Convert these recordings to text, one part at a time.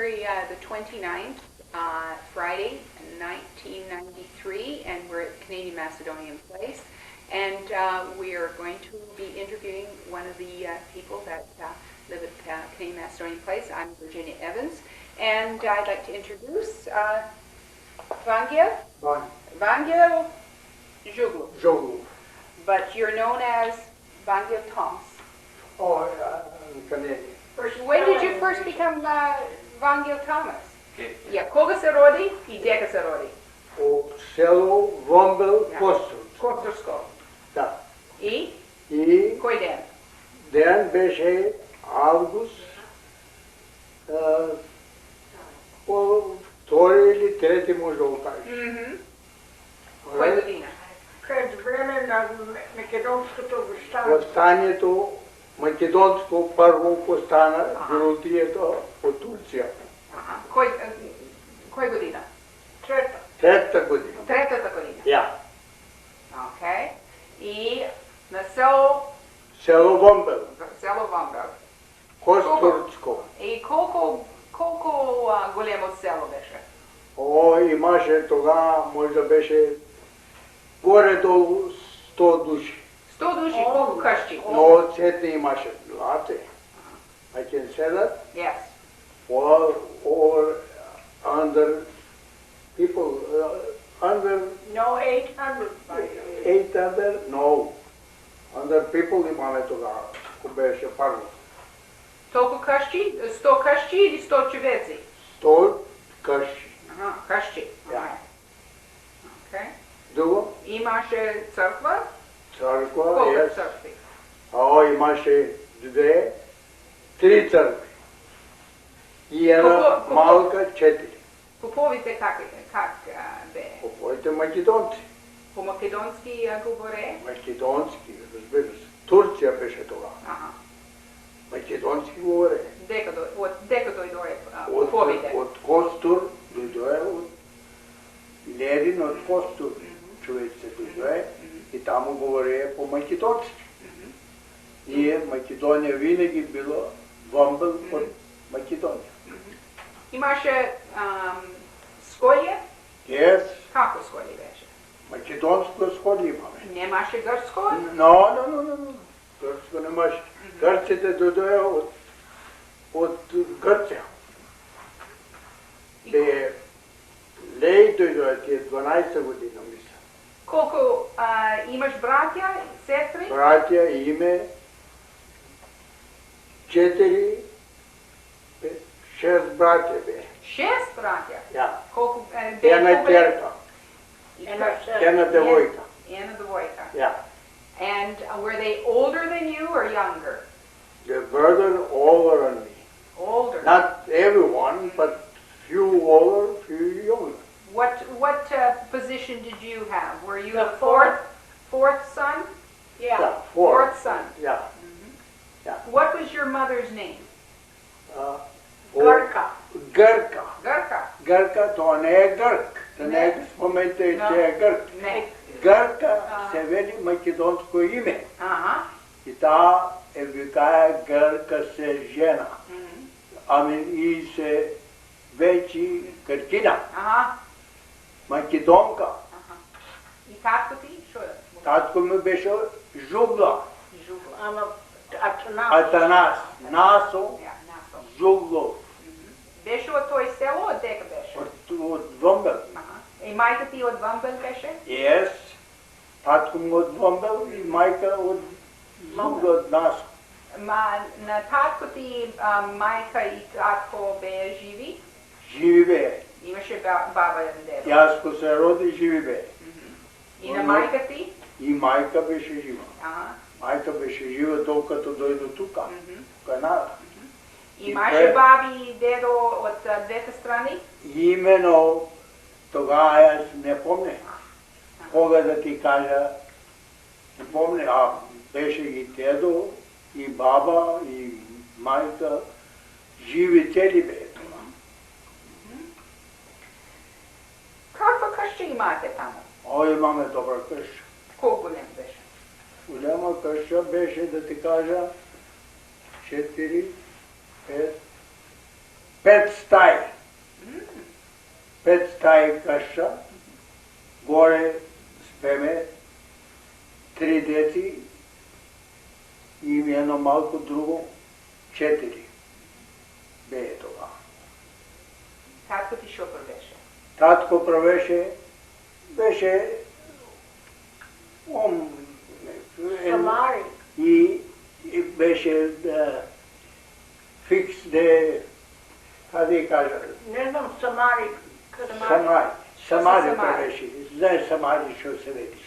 January the 29th, Friday, 1993, and we're at Canadian Macedonian Place. And we are going to be interviewing one of the people that live at Canadian Macedonian Place. I'm Virginia Evans, and I'd like to introduce Vangel. Vangel Jugloff. But you're known as Vangel Thomas. Oh, Canadian. When did you first become Vangel Thomas? Koga se rodi I deka se rodi? U selu Vmbel, Kostursko. Da. I? I Koji den? den беше август, по втори или трети може да го кажеш. Коя година? Пред време на македонското въстание. Въстанието македонско първо постана геротията от Турция. Коя година? Третата година. Третата година. Я. Окей. И на село? Село Vmbel. Село Vmbel. Костурцко. И колко големо село беше? О, имаше тогава, може да беше горе-долу 100 души. 100 души, колко къщи? Но отсетне имаше. Лате. I can say that? Yes. Or under people, under No, 800. 800, no. Under people имаме тогава, ако беше първо. Толкова къщи? 100 къщи или 100 човеци? 100 къщи. Къщи. Да. Окей. Друго? Имаше църква? Църква, Колко yes. църкви? Имаше 3 църкви. И една малка 4. Поповите как бе? Поповите македонци. По македонски говоре? Македонски, разбира се. Турция беше тогава. Македонски говоре. Дека дойдоe поповите? От Костур дойдоe, от Лерин от Костур човече дойдоe и там говорее по македонски. И Македония винаги било Vmbel от Македония. Имаше сколие? Yes. Како сколие беше? Македонско сколие имаме. Немаше гръцко? No. Гръцко немаше. Гърците дойдоe от Гърция. Лей дойдоe тия 12 година, мисля. Колко имаш братя, сестри? Братя име 4, 6 братя бе. 6 братя? Ja. Колко Една терка. Една девойка. Една девойка. Yeah. And were they older than you or younger? The brother older than me. Older. Not everyone, but few older, few younger. What position did you have? Were you The the fourth. fourth son? Yeah. Fourth son. Yeah. Yeah. What was your mother's name? Гърка. Гърка. Гърка. Гърка, то не е гърк. То не е споменте, че е гърк. Не. Гърка се вели македонско име. Ага. И та е викае гърка се жена. Ами и се вече картина. Ага. Македонка. Ага. И татко ти? Що е? Татко ми беше Жугла. Жугла. Ама Атанас. Атанас. Насо Насо. Жуглов. Беше от той село, от дека беше? От Vmbel. И майка ти от Vmbel беше? Yes. Татко ми от Vmbel и майка от Жугла от Насо. На татко ти майка и татко бе живи? Живи бе. Имаше баба и дедо? Тяско се роди, живи бе. И на майка ти? И майка беше жива. Ага. Майка беше жива докато дойде тук, в Канада. Имаше баби и дедо от двете страни? Именно тогава аз не помня. Кога да ти кажа, не помня, беше и дедо, и баба, и майка, живи цели бе това. Каква къща имате там? Имаме добра къща. Колко голем беше? Голяма къща беше, да ти кажа, 4, 5, 5 stai. 5 stai каша, горе спеме 3 деци и едно малко друго 4. Бе това. Татко ти що правеше? Татко беше Самари. и беше фикс де, как да кажа, Не знам Самари. Самари правеше. Знаеш Самари що се веди?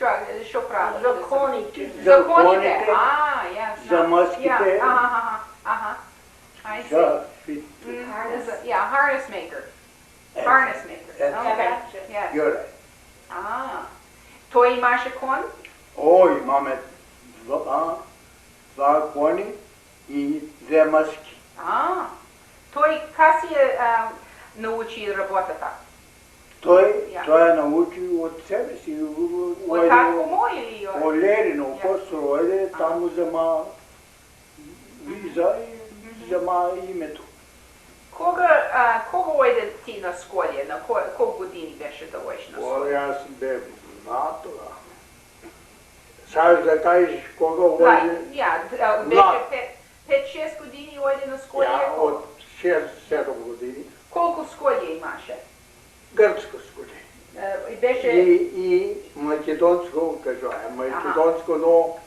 Що прави? Законите. Законите. Я за знам. мъжките, Ага. I see. за Yeah, harness maker. Harness maker. That's Okay. Yes. you're right. Той имаше кон? О, имаме два кони и 2 мъжки. Той как си научи работата? Той е научил от себе си. От татко му или? Олерino, просто оде, там взема виза и взема името. Кога ойде ти на школе? На колко години беше да ойш на школе? Аз бе тогава. Сега да кажеш кога оде? Беше 5-6 години ойде на школе? От 6-7 години. Колко школе имаше? Гръцко школе. Беше... И македонско, кажа, македонско, но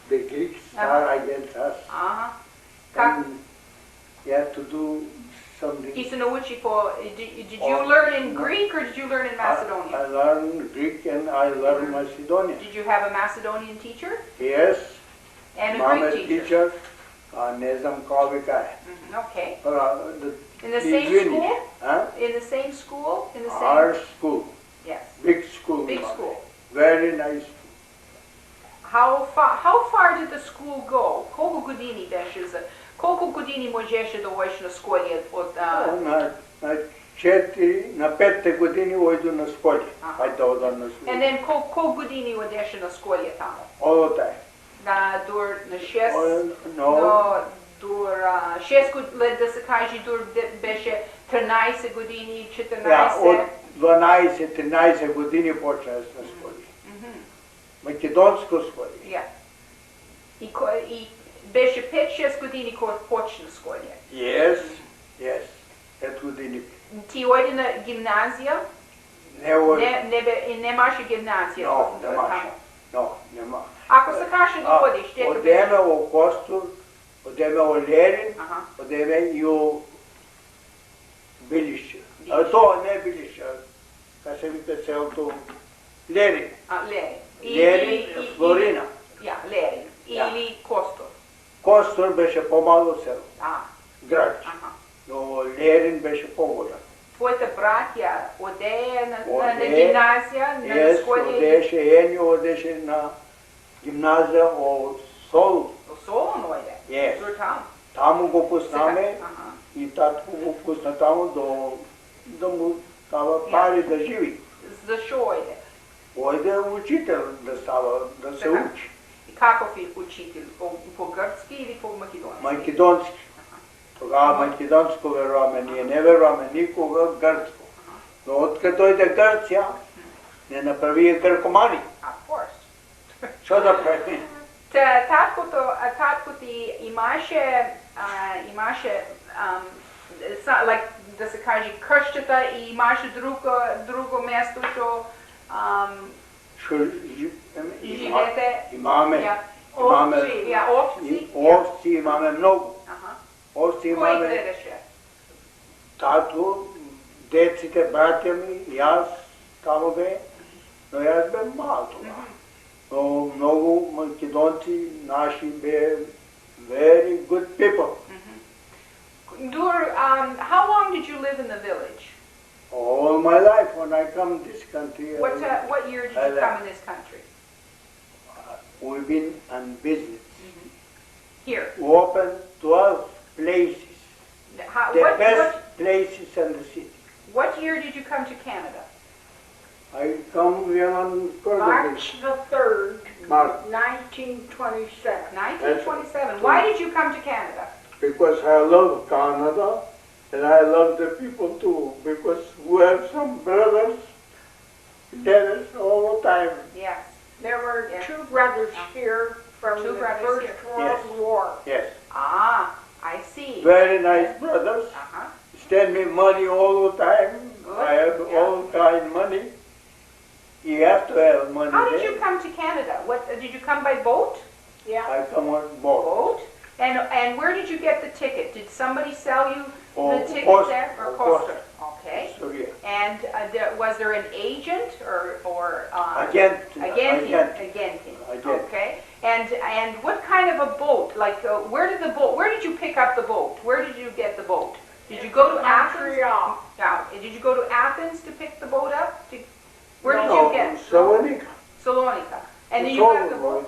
the Greeks are against us. Как? And you have to do something. Ти се научи по... Did you learn in Greek or did you learn in I Macedonia? learned Greek and I learned Macedonian. Did you have a Macedonian teacher? Yes, And a mom Greek and teacher? ne znam kao bi kaj. Okay. In the Ti same izviniš, school? huh? In the same school? In the same... Our school, Yes. big school. Big mom. school. Very nice school. How far did the school go? Колко години беше за... Колко години можеше да ойш на школе от... На 5 години ойду на школе. Айде ода на школе. And then колко години одеше на школе тамо? All the time. На 6... No. Дур 6 години, да се каже, дур беше 13 години, 14... От 12-13 години почна на школе. Македонско школе. И беше 5-6 години, когато почна школе. Yes, 5 години. Ти оди на гимназия? Немаше гимназия. Нема. Ако се каже да ходиш, ще те одеме у Костур, одеме у Лерин, одеме и у Билище. То не Билище, как се вика селото Лерин. Лерин, Флорина. Лерин. Или Костур. Костур беше по-мало село. Град. Но Лерин беше по-голям. Твоите братя одея на гимназия, на школе? Одеше Енио, одеше на гимназия от Солун. Солун оде? Таму го пуснаме и татко го пусна таму да му става пари да живи. Защо оде? Оде учител да става, да се учи. И какъв е учител? По гръцки или по македонски? Македонски. Тогава македонско веруваме, ние не веруваме никога гръцко. Но откъде дойде Гърция, не направи гъркомани. Що да прави? Татко ти имаше, да се каже, къщата и имаше друго място, що живете. Имаме. Овци имаме много. Овци имаме. Кой гледаше? Тато, деците, братя ми, и аз, тамо бе, но аз бе малко. Но много македонци наши бе very good people. How long did you live in the village? All my life when I come this country. What year did you come in this country? We've been on business. Here. We opened 12 places. The best places in the city. What year did you come to Canada? I come here on March the 3rd, March. 1927. 1927. Why did you come to Canada? because I love Canada and I love the people too, because we have some brothers there all the time. Yes. There were Yeah. two brothers here from Two the brothers First here. World Yes. War. Yes, Ah, I see. very nice brothers. Uh-huh. Send me money all the time. Good. I have Yeah. all kind money. You have to have money. How did there. you come to Canada? What did you come by boat? Yeah. I come on board. Boat? And where did you get the ticket? Did somebody sell you Oh, the ticket Costa. there? Or Oh, Costa? Costa. Okay. So yeah. And was there an agent or Agent. Agent. Okay. And what kind of a boat? Like where did you pick up the boat? Where did you get the boat? Did you go to Athens? Montreal. Yeah. Did you go to Athens to pick the boat up? Where did No, you get? Salonika. Salonika. And then From you got the Solon.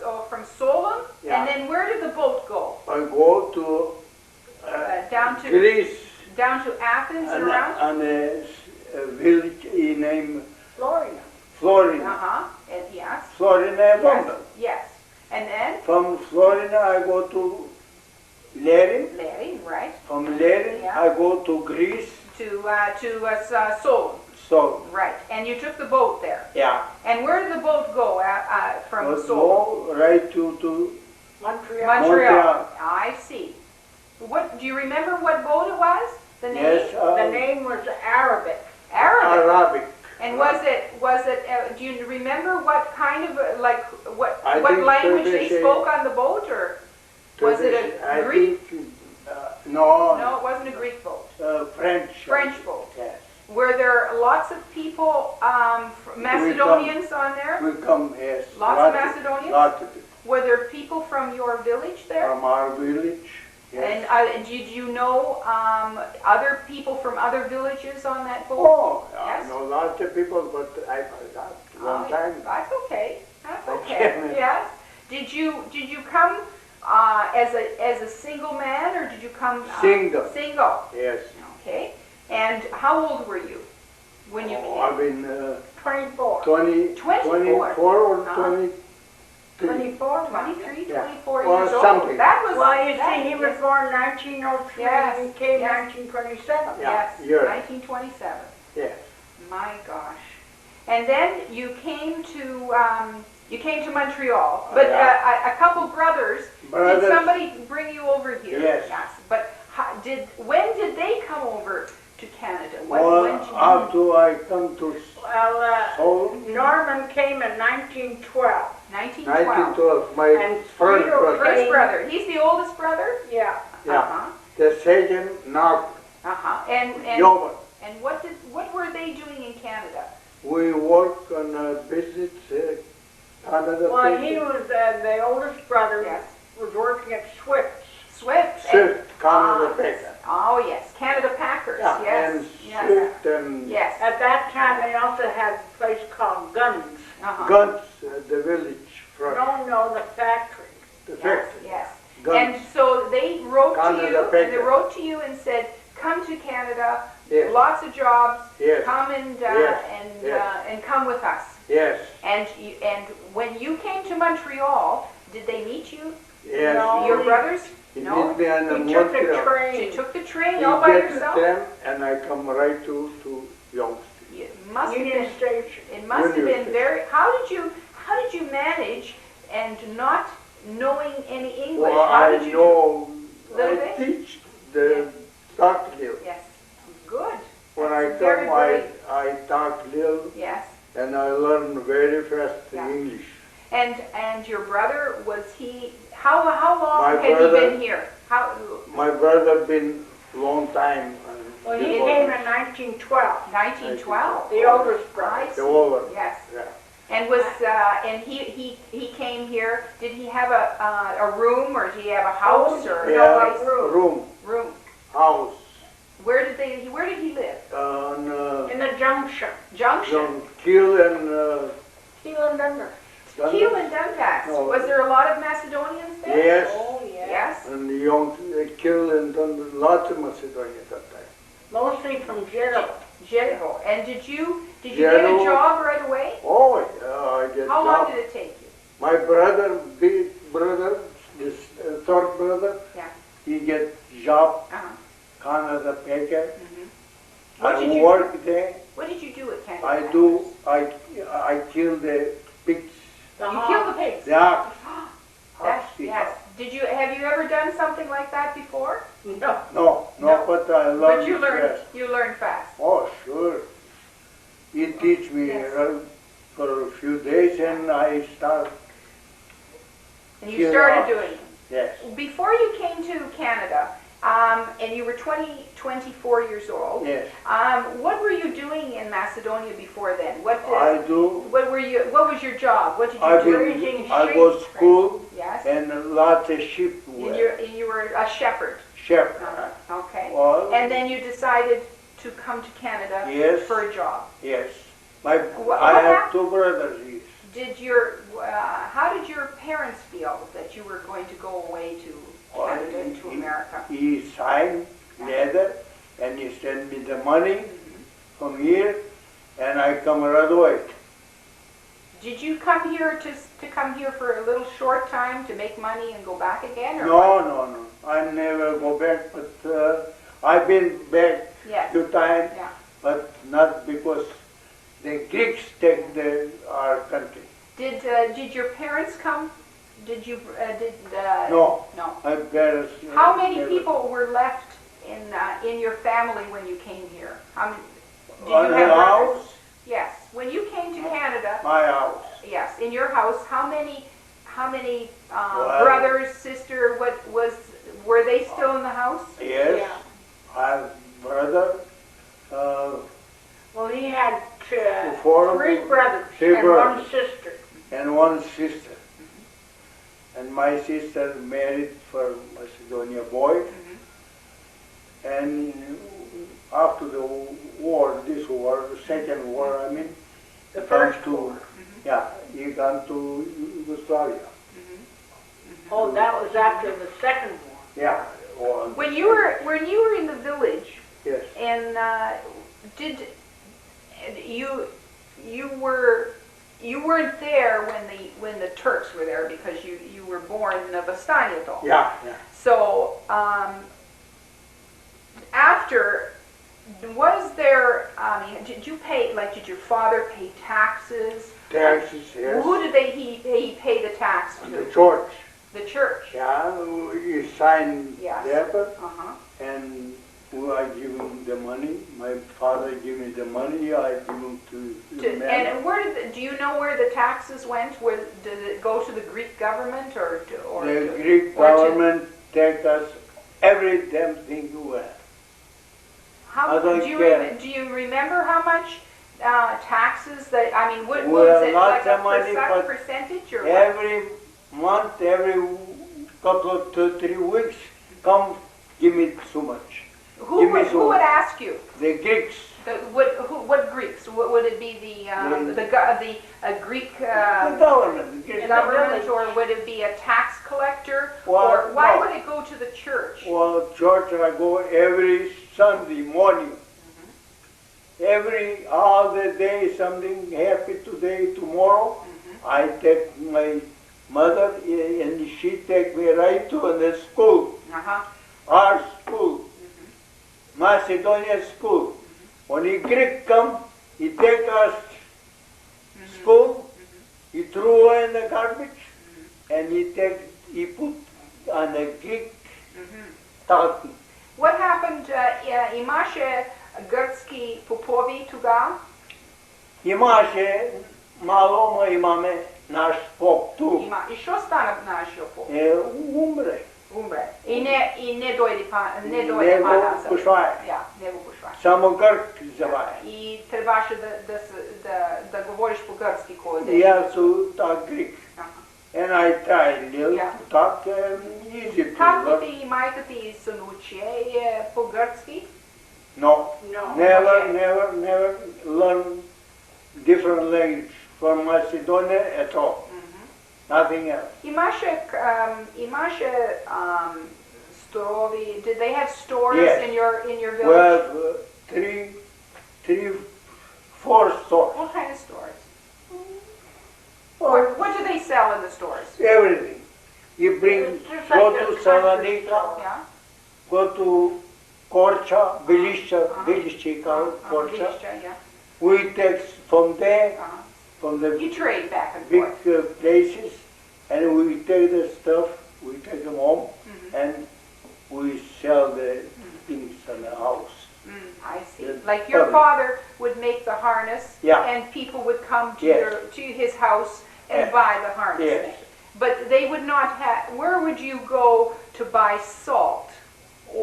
boat from Solon. Yeah. And then where did the boat go? I go to Down to Greece down to Athens and around. and a village named Florida. Florina. Uh-huh. And yes. Florina, Yes. Vmbel. Yes. And then From Florina, I go to Lerin. Larry, right? From Lerin, Yeah. I go to Greece. To Solon. So, Right. And you took the boat there. yeah. And where did the boat go from But Solon? go right to Montreal. Montreal. I see. What do you remember? What boat it was? The name? yes, The name was Arabic. Arabic. Arabic. And was it? Do you remember what kind of what I what think language they Turkish, spoke on the boat, or was it a I Greek? think, no, No, it wasn't a Greek boat. French. French boat. Yes. Were there lots of people, Macedonians on there? We come, yes. Lots of Macedonians? Lots of people Were there people from your village there? from our village. Yes. And did you know other people from other villages on that boat? Oh, Yes. I know lots of people, but I forgot one time. That's okay. That's I okay. can't. Yes. Did you come as a single man, or did you come Single. Single. Yes. Okay. And how old were you when you Oh, I've came? been 24. 24. or Uh-huh. 23. 24. 23, Yeah. 24 Or years old. something. That was Well, you that- see, he was born 1903 Yes, and came yes. 1927. Yeah, Yes, you're- 1927. Yes. My gosh. And then you came to Montreal. But Yeah. a couple brothers. Brothers. Did somebody bring you over here? Yes. But when did they come over to Canada? When Well, did you? after I come to Well, Seoul, Norman came in 1912. 1912. 1912, my And first Theodore brother. First came- brother. He's the oldest brother? Yeah. Yeah. Uh-huh. The second, Knock, And Yoba. what were they doing in Canada? We work on a business, Canada. Well, business. he was the oldest brother. Yes. Was working at Swift's. Swift. Swift, Canada Ah, Packer. Oh yes, Canada Packers. Yeah, Yes. and Yes. Swift and Yes. At that time, they also had a place called Guns. Uh-huh. Guns, the village front, No, the factory. the Yes. factory. Yes. Guns. And so they wrote to Canada you, and Packer. they wrote to you and said, "Come to Canada. Yes. Lots of jobs. Yes. Come and Yes. Yes. and come with us." Yes, And when you came to Montreal, did they meet you? yes. No. Your brothers? He No. meet me on the He took the Montreal. You train. took the train He all by get yourself? to them, and I come right to Youngstown. It must have Union been. Station. It must have Union been Station. very. How did you manage and not knowing any English? Well, How I did you know, Little I bit? teach the talk little. Yes. Good. When That's I very come, brave. I talk little, Yes. and I learn very fast Yeah. English. And your brother, was he? How long My had brother- he been here? How? My brother been long time. Well, he before came in 1912. 1912. The oldest I brother. see. the older. Yes. Yeah. And was and he came here. Did he have a room, or did he have a house, or No, a a place? room. Room. House Where did he live? on In the junction. Junction. Kill and Heel and Dundas. Keel and Dundas. No. Was there a lot of Macedonians there? yes, Oh, yeah. Yes. and Kill and lots of Macedonia at that time. Mostly from Jeddah. Jericho. And did you get a Jericho. job right away? Oh, yeah, I get How long job. did it take you? My brother, big brother, this third brother, Yeah. he get job, Uh-huh. Canada packet. What did I you work there. What did you do at Canada? I kill the pigs. You killed the pigs. The ox. Yes. Have you ever done something like that before? No. No, but I love But you learned. fast. You learned fast. Oh, sure. He teach me Yes. For a few days and I start. And you Kill started ox. doing it. Yes. Before you came to Canada, and you were 24 years old. Yes. What were you doing in Macedonia before then? What was your job? What did you do? I go school Yes. and lots of sheep. And you were a shepherd. Shepherd. Okay. Well, And then you decided to come to Canada Yes. for a job. Yes. What I have happened? 2 brothers. Yes. How did your parents feel that you were going to go away to Canada and to America? He signed letter and he sent me the money from here and I come right away. Did you come here to come here for a little short time to make money and go back again? Or what? No. I never go back, but I've been back Yes. few times, Yeah. but not because the Greeks take our country. Did your parents come? No. No. My parents. How many never. people were left in your family when you came here? How many? Did On you the have brothers? house? Yes. When you came to Canada, My house. yes, in your house, how many Well, brothers, sister? Were they still in the house? Yes. Yeah. I have brother. Well, he had Four 3 brothers three and brothers. 1 sister. And 1 sister. And my sister married for Macedonia boy. And after the war, the second war, I mean, The he first come to, war. yeah, he come to Yugoslavia. Oh, that was after the second war. Yeah. Or, When you were in the village, yes. and did you weren't there when the Turks were there because you were born in Vastaniato. Yeah. So after, was there? Did you pay? Did your father pay taxes? Taxes, yes. Who did he pay the tax to? The church. The church. Yeah, he signed Yes. paper Uh-huh. and I give him the money. My father give me the money. I give him to the man. And do you know where the taxes went? Did it go to the Greek government or The Greek government take us every damn thing you have. How I don't do you care. do you remember how much taxes that what Well, was it, lots like of money, but percentage or what? Every month, every couple of 3 weeks, come give me so much. Who give me would so who would much. ask you? The Greeks. What Greeks? Would it be the Greek The government. The Greek government, or would it be a tax collector? Well, Or why no. would it go to the church? Well, church I go every Sunday morning. All the day something happy today, tomorrow. I take my mother and she take me right to the school. Our school. Macedonia school. When the Greek come, he take us school, he threw away in the garbage, and he put on the Greek talking. What happened? Imаше гръцки попови тогава? Имаше, malo имаме наш поп tu. И що стана нашия поп? Умре. Умре. И не дойде Не го назад. пошла. Не го пошла. Само гърк завае. И трябваше да говориш по-гръцки кой И аз так Greek. And I tried little Yeah. to talk easy to Татко learn. ти и майка ти се научи по-гръцки? No, No. never learn different language from Macedonia at all. Nothing else. Имаше сторови. Did they have stores Yes. in your We village? have 4 stores. What kind of stores? Oh, What do they sell in the stores? everything. You bring, It's just go like to a country Salonika, Yeah. go to Corcha, Bilišća called Corcha. Yeah. We take from there, from the You trade back and big forth. places, and we take the stuff, we take them home, and we sell the things in the house. I see. The Like your public. father would make the harness, Yeah. and people would come to Yes. to his house and Yes. buy the harness. Yes. But they would not have. Where would you go to buy salt,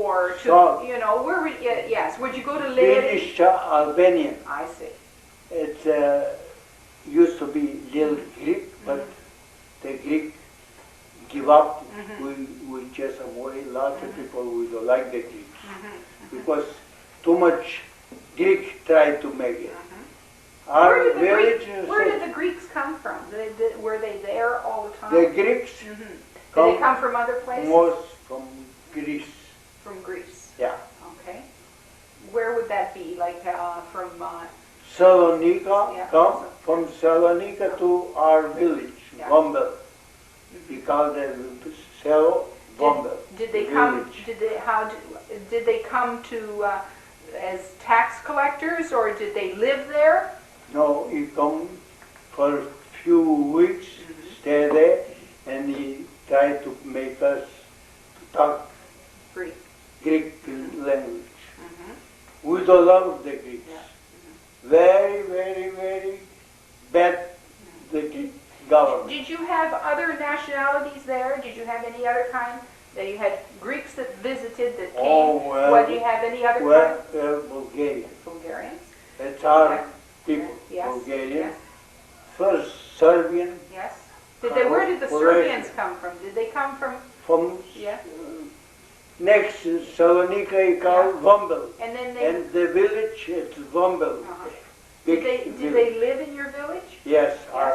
or to Salt. where would yes? Would you go to Leyra? Bilišća, Albanian. I see. It used to be little Greek, but the Greek give up. We chase them away. Lots of people we don't like the Greeks because too much Greek tried to make it. Our village, Where did the Greeks come from? Were they there all the time? the Greeks Did they come from other places? most from Greece. From Greece. Yeah, Okay. Where would that be? Like from? Salonika. Yeah. Come from Salonika to our village, Yeah. Vmbel. We call it Selo Vmbel. Did they the come? village. Did they come to as tax collectors, or did they live there? No, he come for a few weeks, stay there, and he tried to make us talk Greek. Greek language. We don't love the Greeks. Very, very, very bad, the Greek government. Did you have other nationalities there? Did you have any other kind? That you had Greeks that visited that came. Oh, well, What, do you have any other Well, kind? Bulgaria. Bulgarians. It's our Yeah. people, Yes. Bulgarian. Yes. First, Serbian, Yes. Where did the Croatia. Serbians come from? Did they come from? from Yeah. next is Salonika, he called Vmbel. And then they. And the village, it's Vmbel. Uh-huh. Big Did village. they live in your village? Yes, our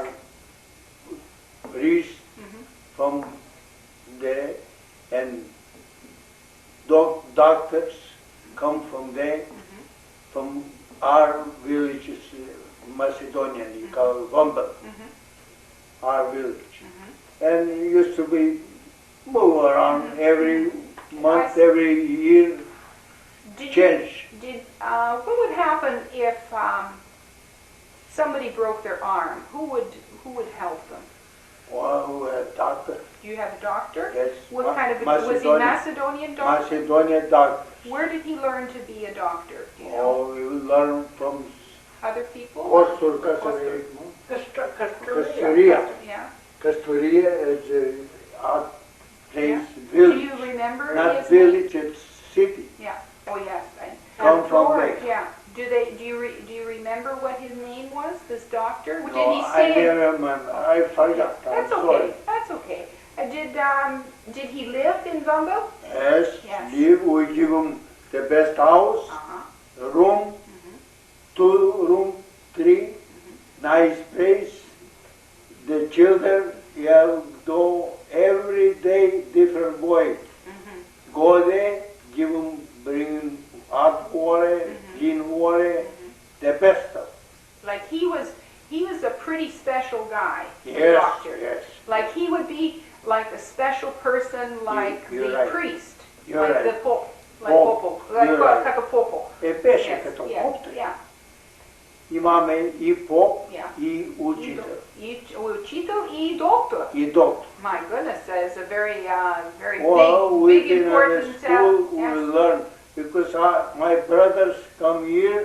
priest Mhm. from there and doctors come from there, from our villages, Macedonia, you call Vmbel, our village. And it used to be move around every month, every year, Did change. what would happen if somebody broke their arm? Who would help them? Well, doctor, Do you have a doctor? yes, What kind of was he Macedonian doctor? Macedonia doctor. Where did he learn to be a doctor? Do you know? Oh, you learn from Other people? Kostur Kasturia. Yeah. Kasturia is a place, Yeah. Do village. you remember Not his name? village, it's city. Yeah. Oh yes. Come from there. Yeah. Do you remember what his name was? This doctor? Did No, he I say? never remember. I forgot. That's I'm okay. sorry. That's okay. Did he live in Vmbel? Yes, Yes. we give him the best house, room, 2 room, 3, nice place. The children, go every day, different boy. Go there, give him, bring him hot water, clean water, the best stuff. Like he was a pretty special guy, the Yes, doctor. yes. Like he would be like a special person, like You're the right. priest, You're like right. the pope, like Pope. popo, like, You're right. like a popo. E беше Yes, като yeah, поп. yeah, Имаме и поп, yeah. и учител, Учител и доктор. и доктор. My goodness, that is a very, very Well, big, we've been in important. school, we yes. learn, because my brothers come here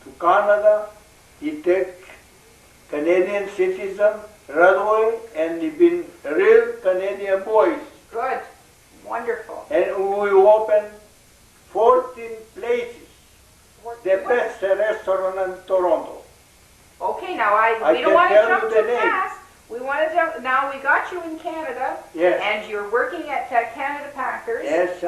to Canada, he take Canadian citizen right away, and he been real Canadian boys. Good, wonderful. And we open 14 places, the best restaurant in Toronto. Okay, now I we don't can want to tell jump you the too name. fast. We want to jump. Now we got you in Canada, Yes. and you're working at Canada Packers. Yes,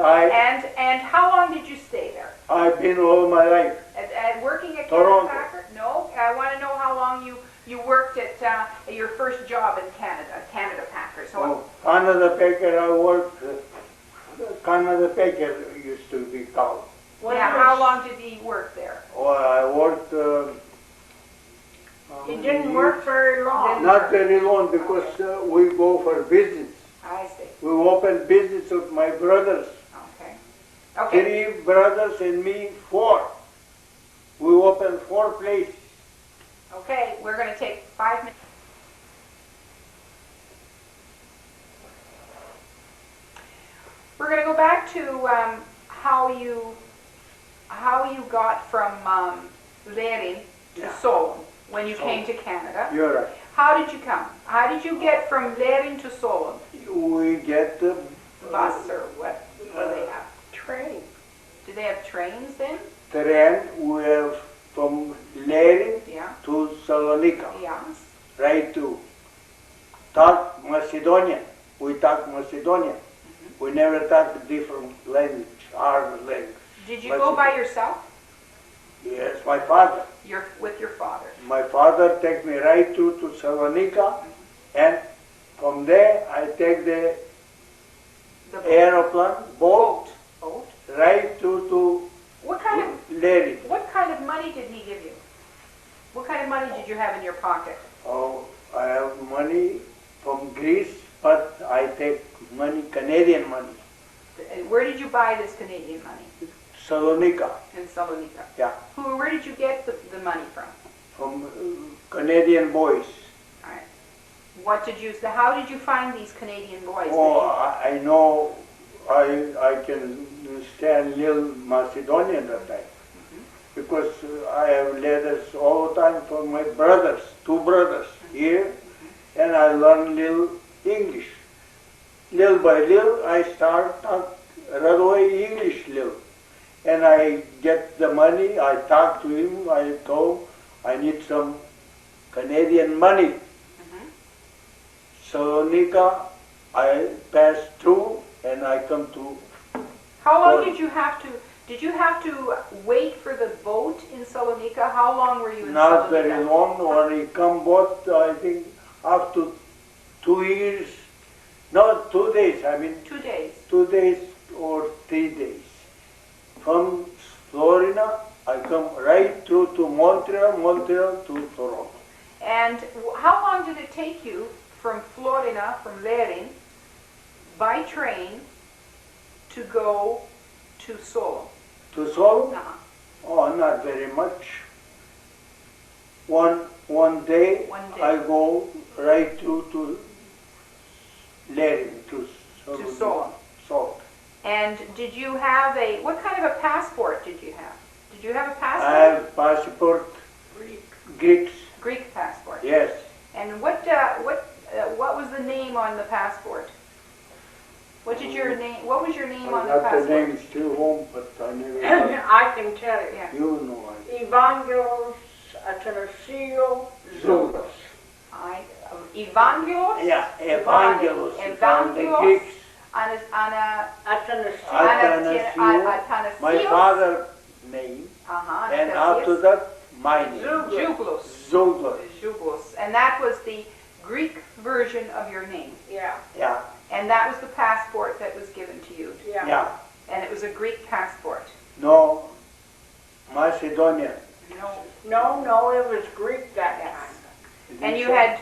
And how long did you stay there? I've been all my life. At working at Toronto. Canada Packers? No, I want to know how long you worked at your first job in Canada, Canada Packers. So, Oh, Canada Packer, I worked, Canada Packer used to be called. yeah, how long did he work there? Oh, I worked, He didn't work very long. not very long because we go for business. I see. We open business with my brothers. Okay. Okay. 3 brothers and me, 4. We opened 4 places. Okay, we're going to take 5 minutes. We're going to go back to how you got from Lerin to Yeah. Solon when you Solon. came to Canada. You're right. How did you come? How did you get from Lerin to Solon? We get the Bus or what do they have? Train. Do they have trains then? train. We have from Lerin Yeah. to Salonika, Yes. right to talk Macedonian. We talk Macedonian. We never talk different language, our language. Did you go by yourself? Yes, my father. You're with your father. My father take me right to Salonika, and from there I take the The aeroplane, boat, boat. right to What kind of Lerin. money did he give you? What kind of money did you have in your pocket? Oh, I have money from Greece, but I take money, Canadian money, Where did you buy this Canadian money? Salonika. In Salonika. Yeah, Where did you get the money from? from Canadian boys. All right. What did you? How did you find these Canadian boys? Oh, I know I can understand little Macedonian that time. Because I have letters all the time from my brothers, 2 brothers here, and I learn little English. Little by little, I start talk right away English little. And I get the money, I talk to him, I told I need some Canadian money. Salonika, I pass through and I come to. How long Sorry. did you have to? Did you have to wait for the boat in Salonika? How long were you in Not Salonika? very long, when he come boat, I think up to 2 years, no, 2 days, I mean 2 days. 2 days or 3 days. From Florida, I come right through to Montreal, Montreal to Toronto. And how long did it take you from Florida, from Lerin, by train to go to Solon? To Solon? Uh-huh. Oh, not very much. One day, One day. I go right through to Lerin, to Solon. Solon. And did you have what kind of a passport did you have? Did you have a I passport? have passport, Greeks, Greek passport. yes. And what was the name on the passport? What did your name? What was your name on I the got the passport? name still home, but I never got it. I can tell you. Yeah. You know I Vangel, Atenesio, Zulus. Evangelos. Yeah, Evangelos. from the Evangelos. Greeks. Atenesio. Athanasios, my father's name, and after that, my name. Jugloff. Jugloff. Jugloff. And that was the Greek version of your name. Yeah, Yeah, And that was the passport that was given to you. yeah. yeah. And it was a Greek passport. No, Macedonia. No. It was Greek that Yes. time. And you had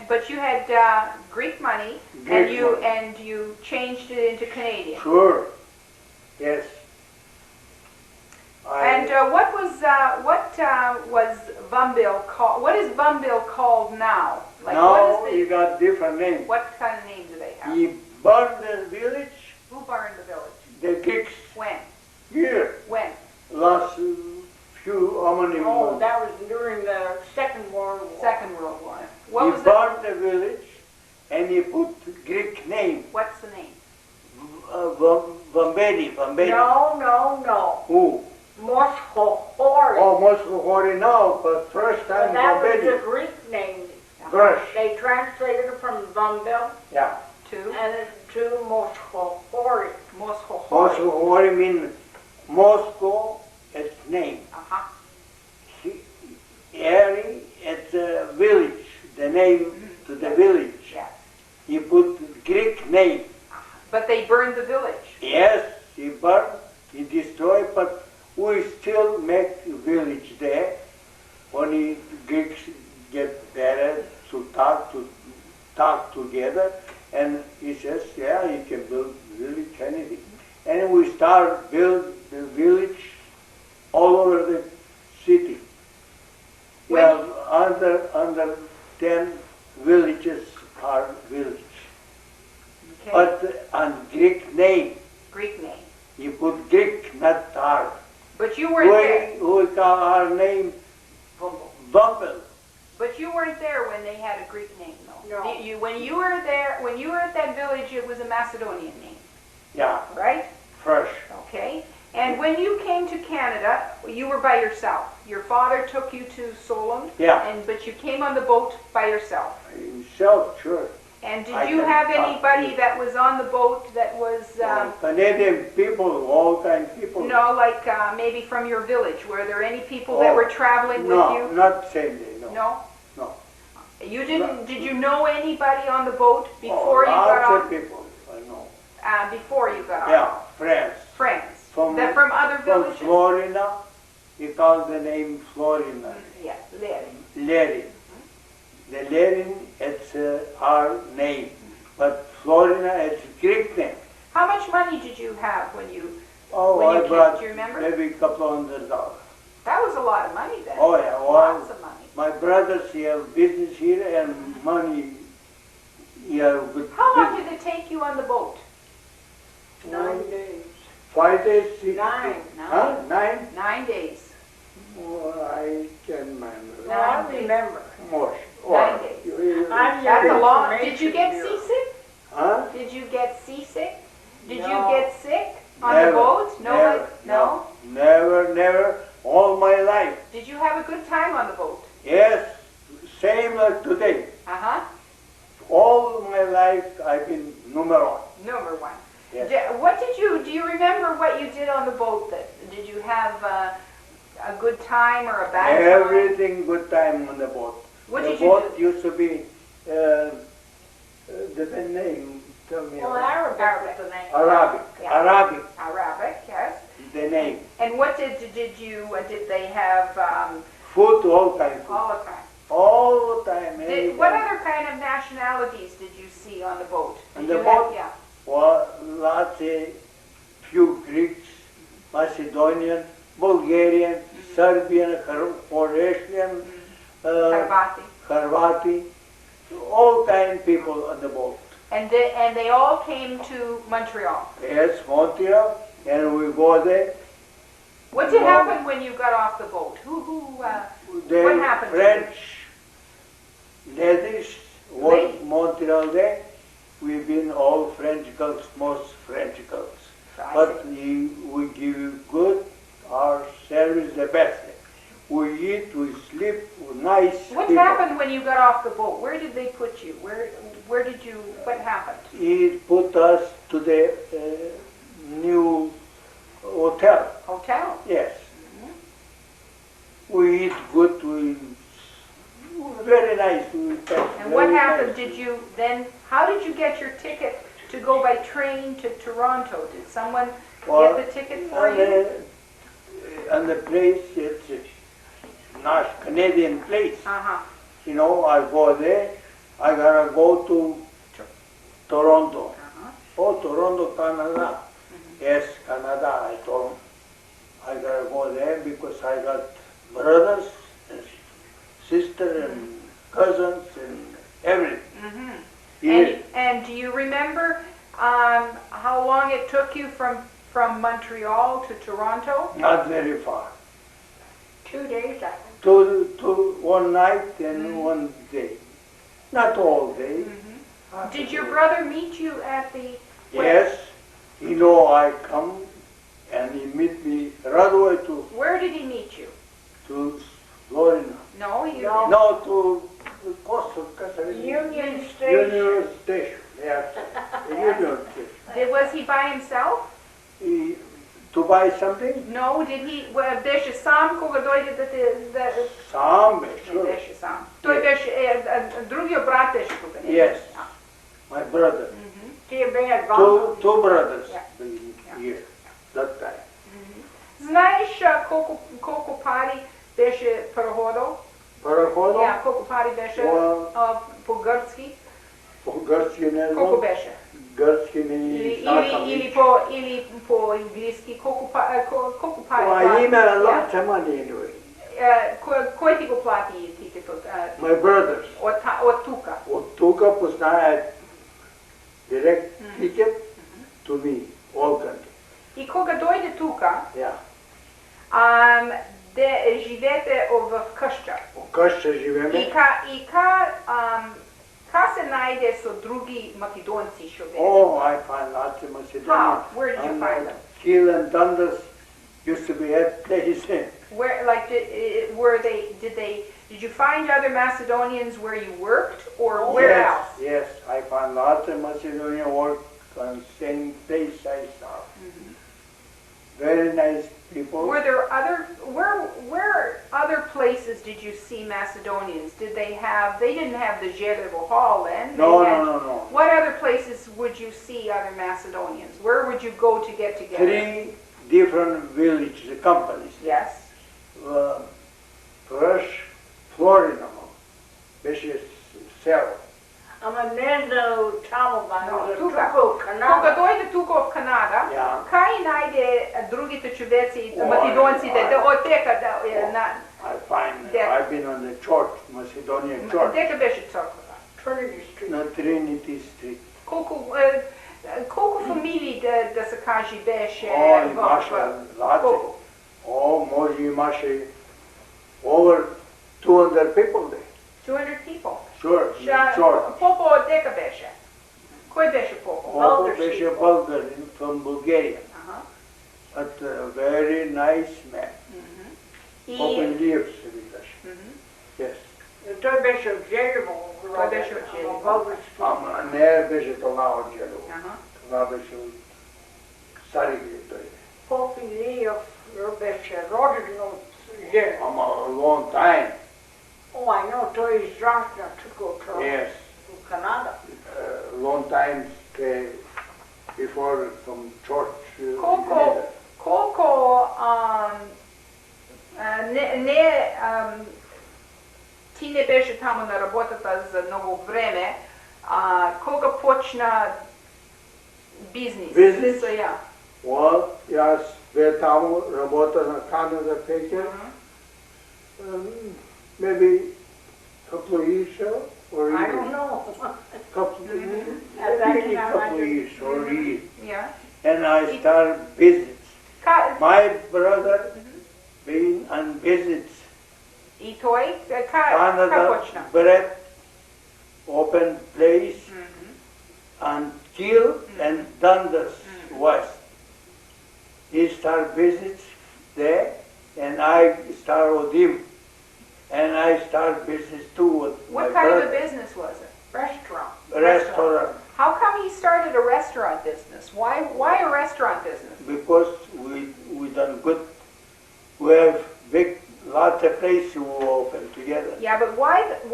Greek money, Greek money. and you changed it into Canadian. Sure. Yes. And what was Vmbel called? What is Vmbel called now? now what he is got different name. what kind of name do they have? He burned the village, Who burned the village? the Greeks, When? here, When? last few how many Oh, months. that was during the Second World War. Second World War. What He was burned the village and he put Greek name, What's the name? Vmbel. No. Who? Moshohori. Oh, Moscow now, but first time That was the Vmbel. Greek name. Fresh. They translated it from Vmbel Yeah. To and to Moshohori. Moshohori. Moscow mean Moscow, its name. Uh-huh. Eri, it's a village, the name to the village. Yeah. He put Greek name. But they burned the village. Yes, he burned, he destroyed, but we still make village there. When Greeks get better to talk together, and he says, yeah, you can build village anything. and we start build the village all over the city. We When- have under 10 villages are village. Okay. But on Greek name, Greek name. you put Greek, not R. But you weren't there. We call our name Vmbel. But you weren't there when they had a Greek name, though. No. When you were there, when you were at that village, it was a Macedonian name, Yeah, right? fresh. Okay. And when you came to Canada, you were by yourself. Your father took you to Solon. Yeah. But you came on the boat by yourself. Himself, sure. And did I you can have talk anybody to- that was on the boat that was, Canadian people, all kind of people. no, like maybe from your village? Were there any people that Oh, were traveling with No, you? not same day, no. No. No. You didn't? Did you know anybody on the boat before you got Lots of off? people, I know. Before you got off. Yeah, friends. Friends. From- That from other From villages. Florida, he called the name Florina. Yeah, Larry. Lerin. The Lerin, it's our name. But Florina, it's Greek name. How much money did you have when you? Oh, When you I came, brought do you remember? maybe a couple $100. That was a lot of money then. Oh, yeah, well, Lots of money. my brothers, he have business here and money, he have good How long business. did it take you on the boat? 9 days. 5 days, 6 Nine. days. Huh? 9? 9 days. Oh, I can remember. No, I remember. More. 9 days. I'm That's a your long. Did you information get bureau. seasick? Huh? Did you get seasick? Did you No. get sick on Never, the boat? No. never, No. Never, never, all my life. Did you have a good time on the boat? Yes, same as today. Uh-huh. All my life I've been number one. Number one. Yes. Do you remember what you did on the boat? Did you have a good time or a bad time? Everything good time on the boat. What the did you boat do? used to be, the name, tell me. Well, about Arabic was the name. Arabic. Yeah. Arabic, Arabic, yes. the name. And what did they have Food, all kind of food. all the time? All the time. anytime. What other kind of nationalities did you see on the boat? On Did the you boat? Yeah. Well, lots of few Greeks, Macedonian, Bulgarian, Serbian, Croatian, Harvati. Harvati, all kind people on the boat. And they all came to Montreal. Yes, Montreal, and we go there. What did No. happen when you got off the boat? The What happened to you? French ladies work Ladies. Montreal there. We've been all French girls, most French girls. I But see. we give you good, our service the best. We eat, we sleep, we're nice What people. happened when you got off the boat? Where did they put you? Where did you? What happened? He put us to the new hotel. Hotel. Yes. We eat good, very nice. And what happened? Did you then? How did you get your ticket to go by train to Toronto? Did someone Well, get the ticket for you? And the place, it's a nice Canadian place. Uh-huh. You know, I go there, I gotta go to Toronto. Uh-huh. Oh, Toronto, Canada. Yes, Canada, I told him. I gotta go there because I got brothers and sister and cousins and everything. Mm-hmm. Here, And do you remember how long it took you from Montreal to Toronto? not very far. 2 days, I think. To one night and one day. Not all day. Did your brother meet you at the? Yes, he know I come and he meet me right away Where did he meet you? to Florida. No, you. No. No, to Costa Union Station. Union Station. Yes, Union Station. Was he by himself? To buy something? No, did he? Беше сам, кога дойде да Sam, не sure. беше сам. Той беше другият брат беше тук. Не? Yes, my brother. Тия бяха Vangel. Two brothers Yeah. here that time. Знаеш колко пари беше пароходо? Пароходом? Колко пари беше Well, по гръцки? по-гръцки не Колко знам. беше? grčki mi Ili po angliski, koliko Pa ime čema nije ljudi. Koj ti go plati tiket od, My brothers. od tuka? Od tuka poznaje direkt ticket to me, all country. I koga dojde tuka, Ja. de živete v Krščah. U Kršče živeme. Ka se najde so drugi Makedonci še vedno? Oh, I find lots of Macedonia. How? Where did you find them? Kiel and Dundas used to be at places. Where, like, did you find other Macedonians where you worked, or where else? Yes, I found lots of Macedonian work on same place I saw. Very nice people. Were there where other places did you see Macedonians? They didn't have the Jugloff hall then? No. What other places would you see other Macedonians? Where would you go to get together? 3 different villages, companies. Yes. Prš, Florida, беше село. Ама не знам тамо, No, за тука. тука в Кога Канада. дойде тук в Канада, Ja. кај најде другите човеци, Oh, македонците, I- да отека I find There. I've been on the church, Macedonian church, дека беше црквата? Trinity Street. на Trinity Street. Колку фамилии да се каже беше Имаше лаце. колку? Може имаше over 200 people there. 200 people. Sure, church. Попо дека беше? Кој беше Попо? Попо беше Bulgarian from Bulgaria, Аха. but a very nice man. Попо И lives се викаше. Yes. Той беше от Желево. Той беше от Желево. Български. Ама не беше това от Желево. Аха. Това беше от Цариград той. Поп Илиев беше роден от Желево. Ама long time. О, I know, той израсна тук от Yes. Канада. Long time before from church. Колко ти не беше тамо на работата за много време, кога почна бизнес? Бизнес? Ja. Well, аз бе там работа на Canada Paper. Maybe couple of years or a I year. don't know. Couple of At years or a year. Ja. And I started business. My brother being on business. И той, ка Canada почна? bread, open place, and Kiel and Dundas West. He started business there, and I started with him. And I started business too with my What kind brother. of a business was it? Restaurant. Restaurant. How come he started a restaurant business? Why a restaurant business? Because we done good. We have big lots of places we open together. Yeah, but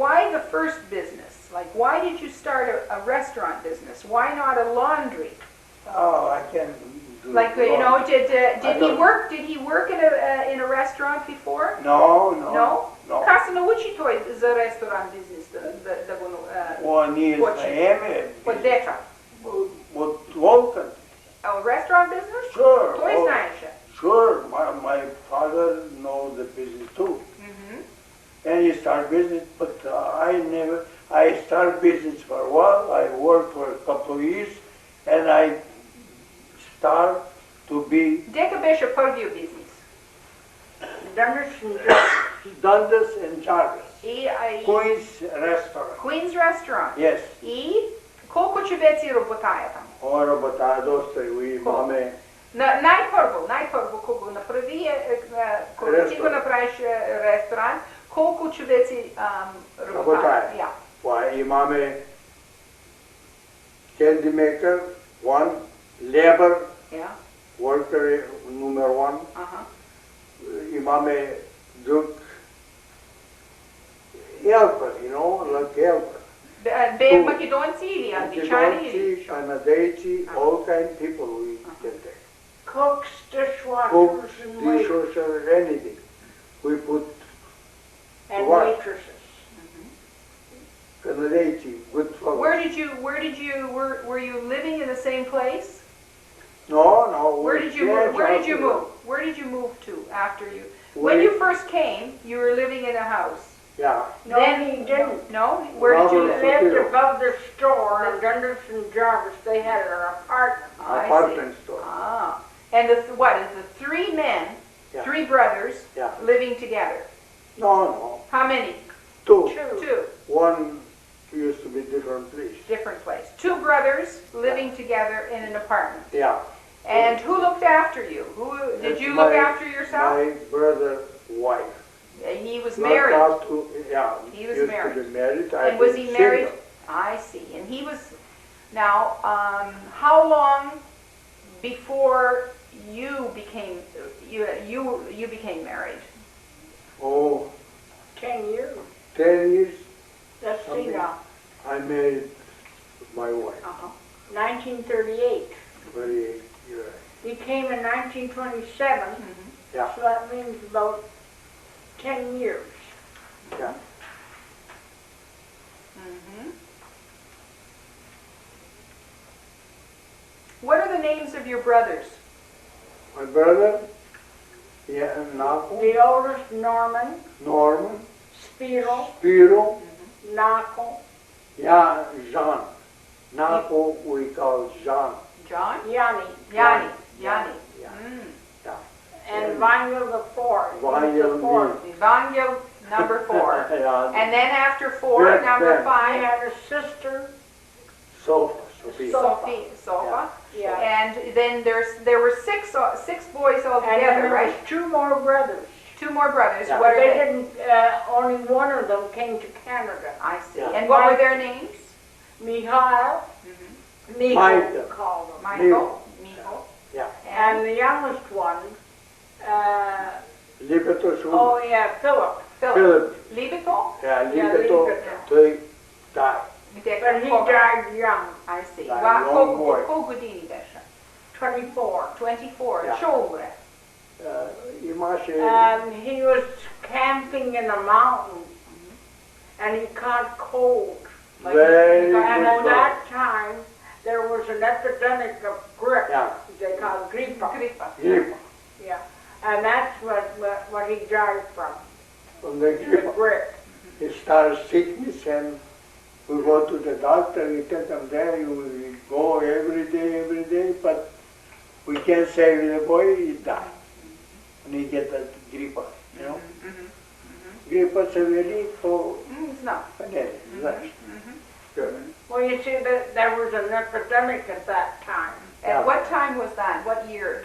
why the first business? Like, why did you start a restaurant business? Why not a laundry? Oh, I can't do Like, you know, did I he don't- work? Did he work in a restaurant before? No. No. Как се научи той за ресторант бизнес да го Ние знаеме. от дека? От Волкан. A restaurant business? Sure. Той Oh, знаеше. Sure. My father knows the business too. And he started business, but I started business for a while. I worked for a couple of years, and I started to be Дека беше първият бизнес? Dundas and Jarvis. И Queen's Restaurant. Queen's Restaurant. Yes. И колко човеци работаят там? Работа доста и имаме Най-първо, кога направи, кога ти го направиш ресторант, колко човеци работаят? работаят. Имаме candy maker, one, labor worker number one. Imame drug helper, like helper. Бе македонци или англичани? Makedonci, Canadaici, all kind of people we get there. Cooks, dishwashers, Cook, and waiters. dishwasher, anything. We put And What? waitresses. Canadaici, good for Were you living in the after you. When you first came, you were living in a house. Yeah. No, he didn't. No? Where did you He live? lived above the store, and Gunderson Jarvis, they had an apartment. I see. Apartment store. Ah. And what is the three men, Yeah. three brothers, Yeah. living together? No. How many? Two. Two. One used to be different place. Different place. Two brothers living together in an apartment. Yeah. And who looked after you? Did That's you look my- after yourself? My brother's wife. He was Not married. after- yeah. He was used married. To be married. And was he married? I see. And he was. Now, how long before you became you became married? Oh, 10 years. 10 years. Let's see Something. now. I married my wife. 1938. 28 years. He came in 1927, Yeah. so that means about 10 years. Yeah. What are the names of your brothers? My brother, yeah, Napo, The oldest, Norman, Norman, Spiro, Spiro, Naco, yeah, Jean. Napo we call Jean. John? Yanni, Yanni. Yeah. and Vangel the fourth. Vangel The fourth. Vangel, number 4. Yeah. And then after 4, Good number then. 5, I had a sister. Sophia. Sophia. Yeah. And then there were six boys And then altogether, there right? was 2 more brothers. 2 more brothers. Yeah. What are They they? didn't. Only one of them came to Canada. I see. Yeah. And what were their names? Michael. Michael, Michael. we called him. Michael. Yeah. And the youngest one. Libeto Shul. Oh yeah, Philip. Philip. Libeto? Yeah, Yeah, Libeto. Libeto. They died. But he died young, I see. Died young boy. Koliko godini beše? 24. 24. Yeah. Šoure. Imаше. And he was camping in the mountains, and he caught cold. Very And at good. that time, there was an epidemic of grip. Yeah. They call it gripa. Gripa. Gripa. Yeah. And that's what he died from. From the The gripa. grip. He started sickness and we go to the doctor, we take him there, we go every day, but we can't save the boy, he died. And he get that gripa, you know. Gripa severely for No. Good. Well, you see, there was an epidemic at that time. At what time was that? What year?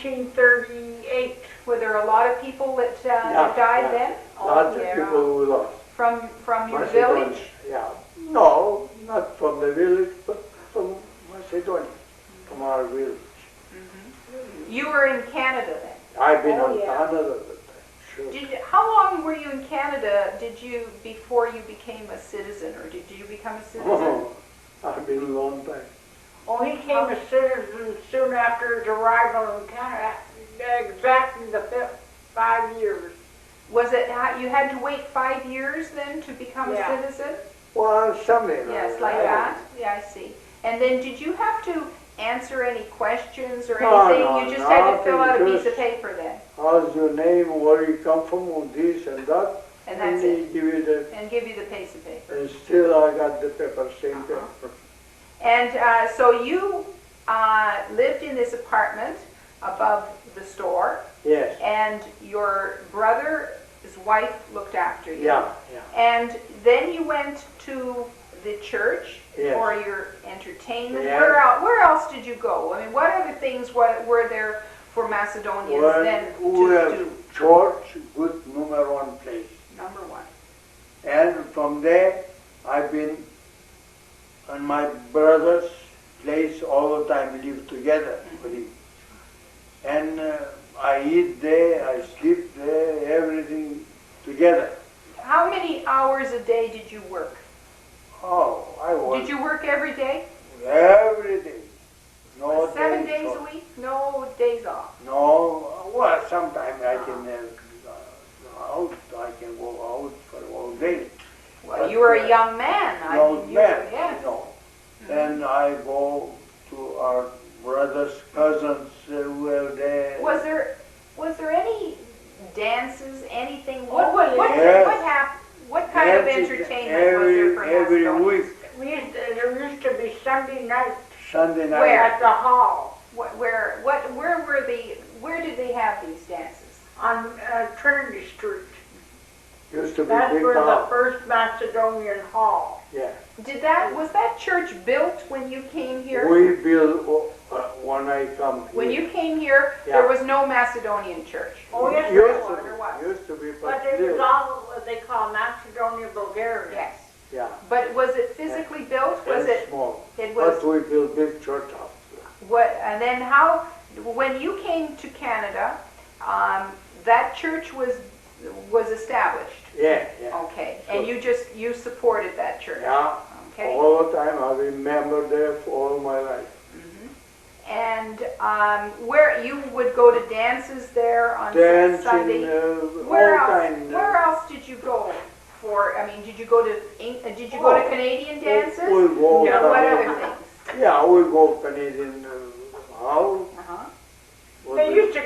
1938. Were there a lot of people that died then? Lots of yeah. people who lost. From your Macedonia. village? Yeah. No, not from the village, but from Macedonia, from our village. You were in Canada then? I've been Oh, on yeah. Canada, but sure. How long were you in Canada before you became a citizen, or did you become a citizen? Oh, I've been a long time. Oh, he came a citizen soon after his arrival in Canada, exactly the 5 years. Was it you had to wait 5 years then to become Yeah. a citizen? Well, something. Yes, like that. Yeah, I see. And then did you have to answer any questions or No, anything? no, You just had to fill out a nothing, piece of just- paper then, How's your name, where you come from, and this and that. and that's they it. give you the, And give you the piece of paper. and still I got the paper, same paper. And so you lived in this apartment above the store, Yes, and your brother's wife looked after you. yeah, yeah. And then you went to the church Yes. for your entertainment. Yes. Where else did you go? I mean, what other things were there for Macedonians Well, then we to have do? church, good #1 place. Number 1. And from there, I've been on my brother's place all the time, live together with him. And I eat there, I sleep there, everything together. How many hours a day did you work? Oh, I work Did you work every day? every day. No 7 days days a off. week? No days off. No, well, sometimes I can out, I can go out for all day. Well, But, you were a young man. Young man, Yes. you know. And I go to our brothers, cousins who were there. Was there dances, anything? Oh, yes. What kind of Dances entertainment was there for every Macedonians? week, There used to be Sunday night Sunday night. Where? at the hall Where did they have these dances? on Trinity Street. Used to be That's big where the hall. first Macedonian hall. Yeah. Was that church built when you came here? We built when I come When here. you came here, Yeah. there was no Macedonian church. Oh, yes, used there to was. There was. be, used to be, But but it was still, all what they call Macedonia, Bulgaria. Yes. yeah, But was it physically built? Was very it? small. It was. But we built big church house. What? And then how? When you came to Canada, that church was established. Yeah, yeah. Okay. So- And you supported that church. Yeah, Okay. all the time. I remember there for all my life. And where you would go to dances there on Dancing Sunday? all Where else? time. Where else did you go for? I mean, did you go to Oh, Canadian dances? We go. Yeah. What other Canadian- things? Yeah, we go Canadian house. Uh-huh. He used to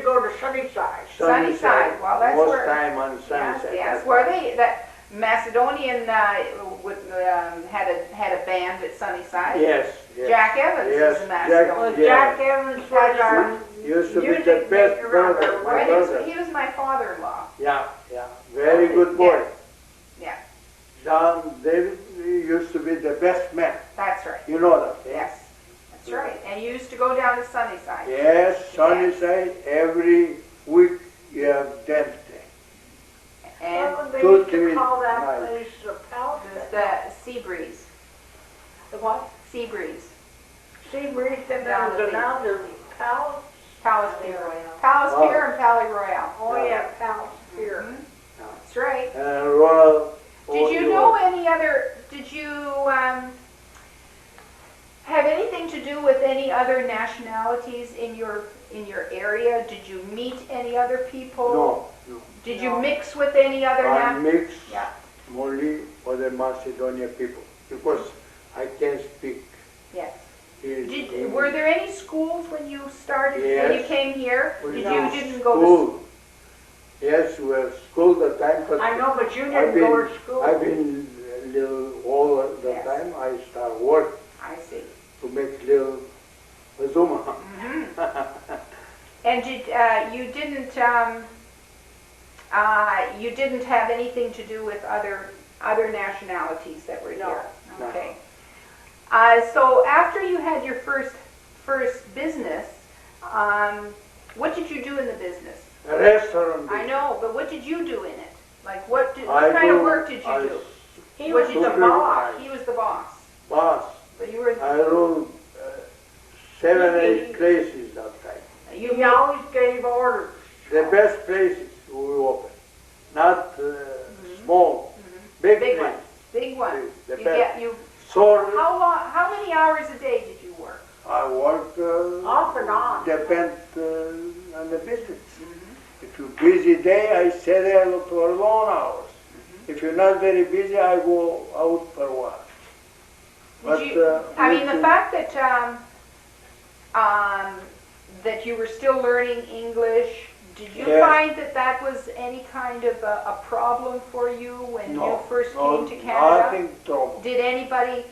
go to Sunnyside. Sunnyside. Well, that's Most where. time on Yes, Sunnyside. yes. Where that Macedonian had a band at Sunnyside. Yes, yes. Jack Evans Yes, is a Jack- Macedonian. yeah. Jack Evans was our Used to be the music best maker brother, around my Right, brother. he was my father-in-law. Yeah, yeah. Very good boy. Yeah, John David used to be the best man. that's right. You know that, eh? Yes, that's right. And you used to go down to Sunnyside. Yes, Sunnyside, every week you have dance day. And Well, they Two, used to three call that nights. place the Palace. the Sea Breeze. The what? Sea Breeze. Sea Breeze, and Down there the was another Palace. Palace Palais Pier. Royale. Palace Wow. Pier and Palais Royale. Oh yeah, Palace Pier. Mhm. That's right. Royal. Did you know any other, did you have anything to do with any other nationalities in your area? Did you meet any other people? No, no. Did you No. mix with any other I mix Yeah. only for the Macedonian people because I can speak. Yes. English. Were there any schools when you started, when you Yes. came here? We Did you know didn't go to school. Yes, we were school the time, but I know, but you I've didn't go to school. I've been little all the Yes. time. I start work I see. to make little Zuma. And you didn't have anything to do with other nationalities that were No, here. no. Okay. So after you had your first business, what did you do in the business? A restaurant. I know, but what did you do in it? Like what I kind of do- work did you I do? He What was did you the do? boss. He was the boss, Boss. but you were I ruled 7, 8 places that time. you He always gave orders. The best places we opened, not small, big big places. ones, big ones. The You best. get you. So How many hours a day did you work? I work Off and on. depend on the business. If you're busy day, I stay there for long hours. If you're not very busy, I go out for a while. But I mean, the fact that that you were still learning English, did you Yes. find that was any kind of a problem for you when you first came to Canada? Nothing trouble. Did anybody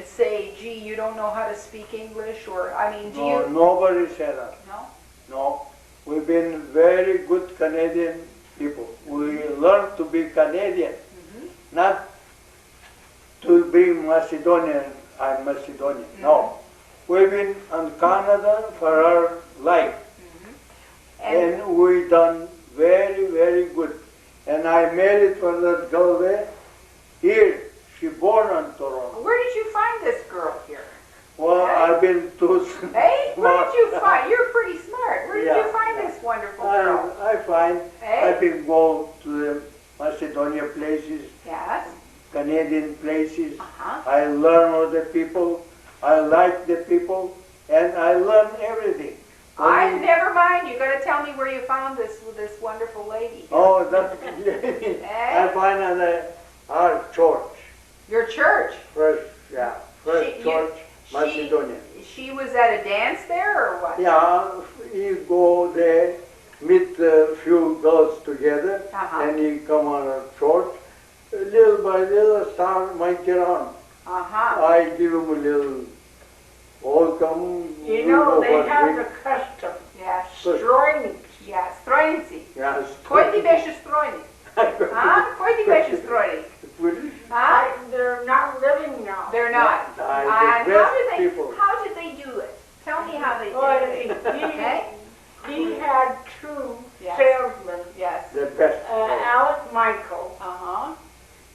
say, "Gee, you don't know how to speak English," or I mean, do No, you? nobody said that. No. No, we've been very good Canadian people. We learned to be Canadian, not to be Macedonian. I'm Macedonian. No, we've been in Canada for our life, And and we done very, very good. And I married for that girl there. Here, she born in Toronto. where did you find this girl here? Well, I've been to. Hey, where did you find? You're pretty smart. Where did you Yeah. find this wonderful girl? I find Hey? I've been go to the Macedonia places, Yes. Canadian places. Uh-huh. I learn all the people. I like the people, and I learn everything. Never mind. You got to tell me where you found this wonderful lady. Oh, that's Eh? I find our church Your church. first She- you- church, Macedonia. She was at a dance there, or what? Yeah, you go there I give him a little welcome. You know, they what have we- the custom. Yes. Strojnic. Yes. Strojnici. Yes. Koji ti beše strojnik? A? Koji ti beše strojnik? A? They're not living now. They're not. The And best people. how did they do it? Tell me how they Well, did it. Okay? he had two Yes. salesmen, Yes. The best. Alec Michael Uh-huh.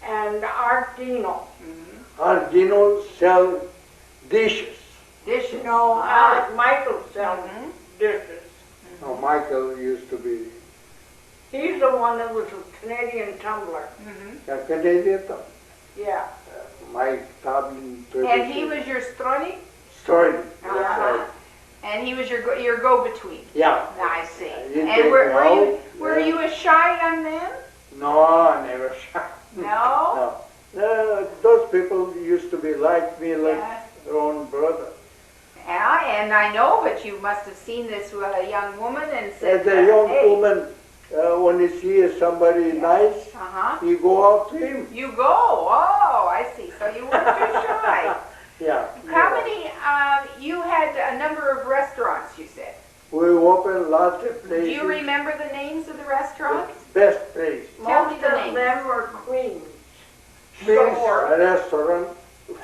and Art Dino. Ardino sell dishes. Dishes. No, Ah. Alec Michael sells Mhm. dishes. Now, Michael used to be He's the one that was a Canadian tumbler. Mhm. a Canadian. Yeah. Mike Tablin. And he was your strojnik? story. Uh-huh. And he was your go-between. Yeah. I see. You And take were me you out, were yeah. you a shy young man? No, never. No. No. Those people used to be like me, like Yes. their own brother. Yeah, and I know, but you must have seen this young woman and said, As a young hey. woman, when you see somebody nice, Uh-huh. you go out to him. You go. Oh, I see. So you weren't too shy. Yeah. How many? You had a number of restaurants. You said. We open lots of Do places. you remember the names of the restaurants? Best place. Tell me Most the of names. them were queens. Queen's Sure. restaurant.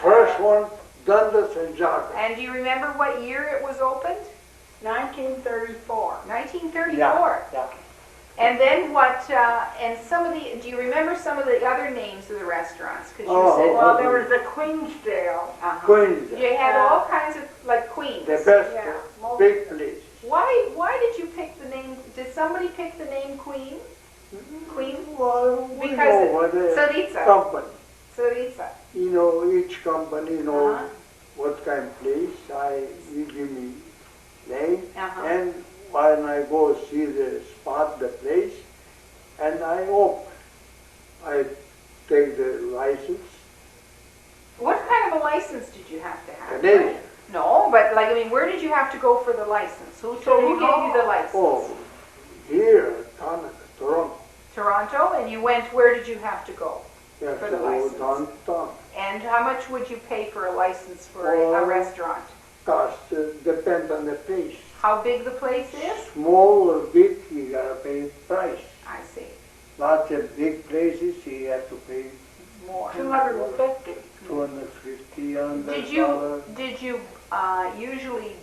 First one, Dundas and Jugloff. And do you remember what year it was opened? 1934. 1934. Yeah. And then what? And some of the. Do you remember some of the other names of the restaurants? Because you Oh, said. Well, there was the Queensdale. Uh-huh. Queen's. You had all kinds of like queens. The best, Yeah, most- big place. Why did you pick the name? Did somebody pick the name Queen? Queen? Well, we Because know what the Tsaritsa. company. Tsaritsa. You know, each company knows Uh-huh. what kind of place. You give me name, Uh-huh. and when I go see the spot, the place, and I open. I take the license. What kind of a license did you have to have? Canadian. No, but like I mean, where did you have to go for the license? Who gave you the license? Oh, here, Toronto. Toronto, and you went. Where did you have to go? You have For to the go license. downtown. And how much would you pay for a license for a Oh. restaurant? Cost depends on the place. How big the place is? Small or big, you gotta pay price. I see. Lots of big places, you have to pay More. 250. $250 on the Did dollar. you usually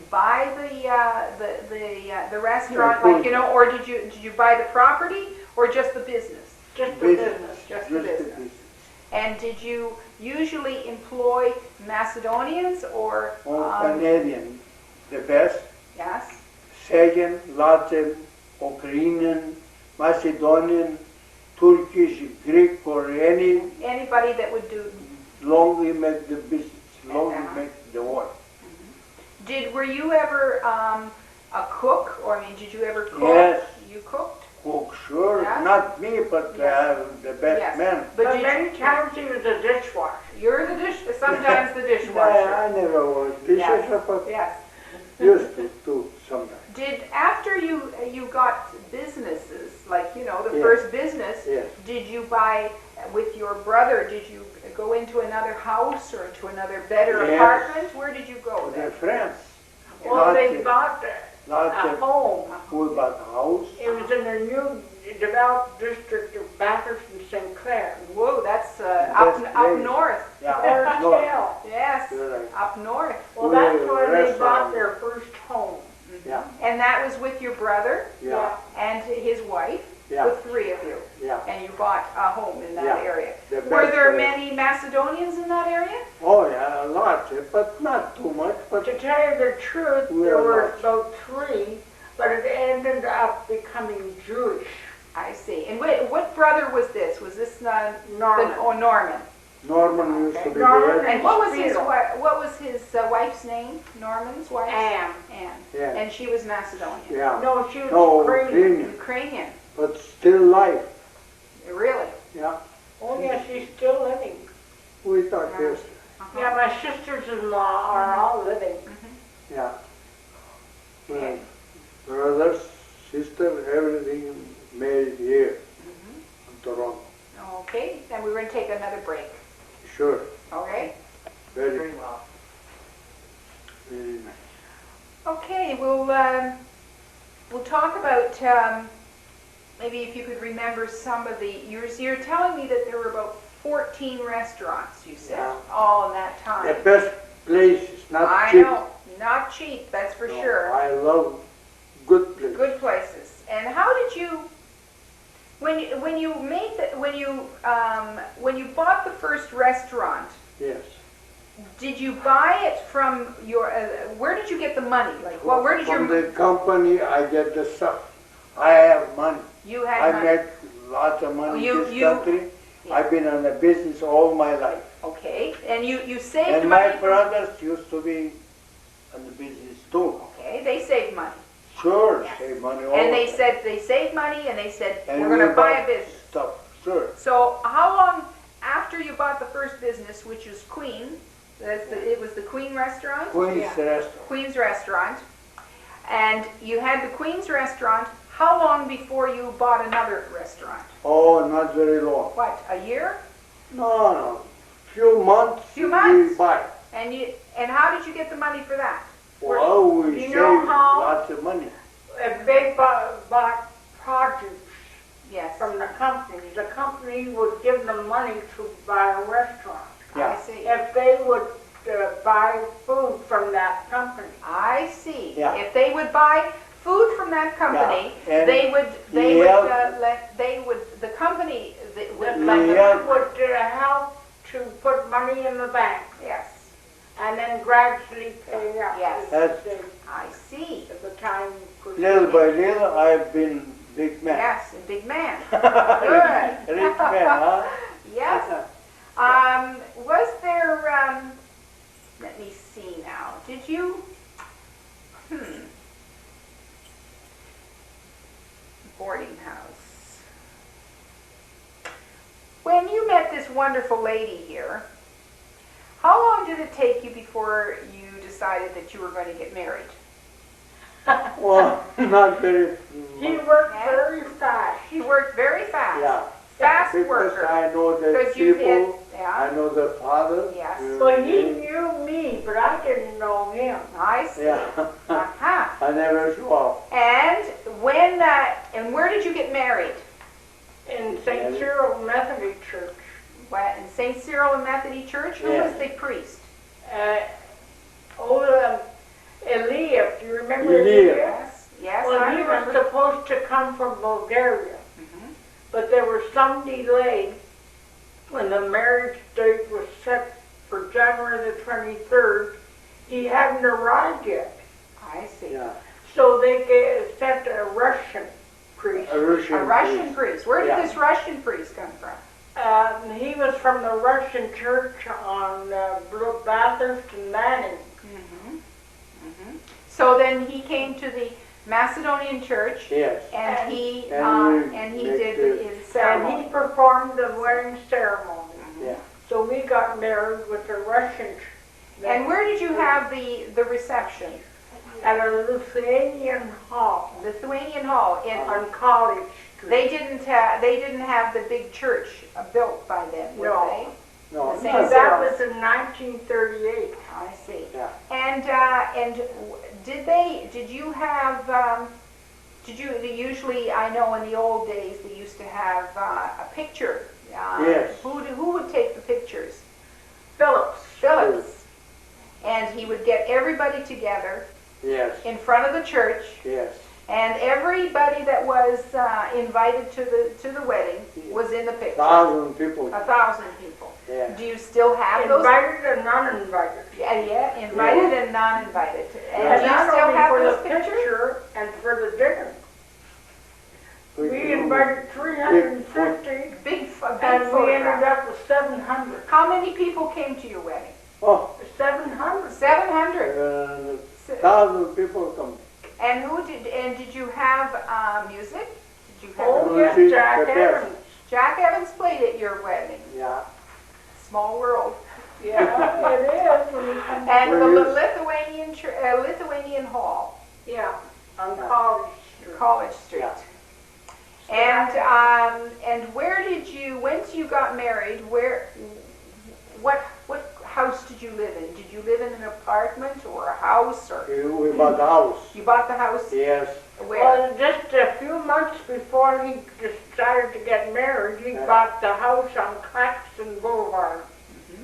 buy the restaurant, Yeah, like or did you buy the property or just the business? Just the Business. business. Just the business. And did you usually employ Macedonians or Canadian, the best. yes? Second, lots of Ukrainian, Macedonian, Turkish, Greek, or Anybody that would do? long you make the business, long you Uh-huh. make the work. Were you ever a cook, or I mean, did you ever cook? Yes. You cooked. Cook, sure, Yeah? not me, but Yes. the best Yes. man. But did many times he was a dishwasher. You're the sometimes the dishwasher. I never was dishwasher, but Yes. used to do sometimes. Did after you got businesses, like the Yes. first business, Yes. did you buy with your brother? Did you go into another house or into another better Yes. apartment? Where did you go The then? friends. Well, they Lots bought lots a of home. we bought a house. It was in the new developed district of Bathurst and St. Clair. Whoa, that's That's up great. north. Yeah, Orange no, Hill. Yes, you're right. up north. Well, that's We where they restaurant. bought their first home. Yeah, And that was with your brother yeah, and his wife, yeah, the three of you, yeah. and you bought a home in that Yeah. area. The Were best there place. many Macedonians in that area? Oh yeah, lots, but not too much. But To tell you the truth, We there are were not. about 3, but it ended up becoming Jewish. I see. And what brother was this? Was this Norman. Norman? Norman used to be Norman there. And what was his Spiel. wife's name? Norman's wife? Anne. Anne. Yeah. And she was Macedonian. Yeah, No, she was no, Ukrainian. Ukrainian, Ukrainian. but still life. Really? Yeah, Oh, yeah, she's still living. we thought yes. Uh-huh. Yeah, my sisters-in-law are all living. Yeah. Brothers, sister, everything made here in Toronto. Okay. Then we're going to take another break. Sure. Okay. we'll talk about maybe if you could remember some of the. You're telling me that there were about 14 restaurants. You said all in that time. The best place is not I cheap. know, not cheap. That's for No, sure. I love good places. Good places. And how did you? When you made the, when you bought the first restaurant? Yes. Did you buy it from your? Where did you get the money? Like, well, where did From your? the company, I get the stuff. I have money. You had I money. made lots of money You- in this you- country. Yeah. I've been in the business all my life. Okay, and you saved And money. my brothers used to be in the business too. Okay, they saved money. Sure, Yes. save money all And they the time. said they saved money, and they said And we're going we to buy a bought business. Stuff, sure. So how long after you bought the first business, which is Queen? It was the Queen restaurant. Queen's Yeah. restaurant. Queen's restaurant, and you had the Queen's restaurant. How long before you bought another restaurant? Oh, not very long. What, a year? No. Few months. Few months. We buy. And how did you get the money for that? Well, we You save know how- lots of money. If they bought produce Yes. from the company would give them money to buy a restaurant. I see. If they would buy food from that company. I see. Yeah. If they would buy food from that company, Yeah. And they would the company The would company Yeah. would help to put money in the bank yes. and then gradually pay out. Yes. That's- I see. At the time. Little by little, I've been big man. Yes, a big man. Good. Rich man, huh? Yes. Was there, let me see now, did you, boarding house. When you met this wonderful lady here, how long did it take you before you decided that you were going to get married? Well, not very He much. worked Yeah. very fast. She worked very fast. Yeah. Fast Because worker. I know the Because you people, did, yeah. I know the father. Yes. Well, he knew me, but I didn't know him. I see. Yeah. Uh-huh. I never show up. And when, and where did you get married? In St. Cyril Methodist Church. What, in St. Cyril and Methodist Church? Who Yeah. was the priest? Eliab, do you remember Eliab. Eliab? Yes, Well, I he was remember. supposed to come from Bulgaria, Mhm. but there was some delay when the marriage date was set for January the 23rd. He hadn't arrived yet, I see. Yeah. so they sent a Russian priest. A Russian. A Russian priest. Where did Yeah. this Russian priest come from? He was from the Russian church on Bathurst and Manning. Mm-hmm. Mm-hmm. So then he came to the Macedonian church, Yes. and he and we did make his And ceremony. he performed the wedding ceremony. Yeah. So we got married with a Russian. And where did you have the reception? At a Lithuanian hall Lithuanian Hall in. on College Street. They didn't have the big church built by then, would No. they? No, The same not That Cyril. was in 1938. I see. Yeah. And did you have usually, I know in the old days they used to have a picture. Yes. Who would take the pictures? Phillips. Phillips. And he would get everybody together Yes. in front of the church, Yes. and everybody that was invited to the wedding was in the picture. 1,000 people. 1,000 people. Yeah. Do you still have those? Invited and non-invited. Yeah, invited and non-invited. And And do you not still only have for those the pictures? picture and for the dinner. We do invited 350 Big and we ended photograph. up with 700. How many people came to your wedding? Oh, 700. 700. 1,000 people come. And did you have music? Did you have Oh, Music, yes, Jack the best. Evans. Jack Evans played at your wedding? Yeah. Small world. Yeah, it is. When you come And the Where Lithuanian Hall, Yeah, on College Street. College Street. Yeah. And where did you? Once you got married, house did you live in? Did you live in an apartment or a house or? We bought the house. You bought the house? Yes. Where? Well, just a few months before he decided to get married, he Yeah. bought the house on Claxton Boulevard.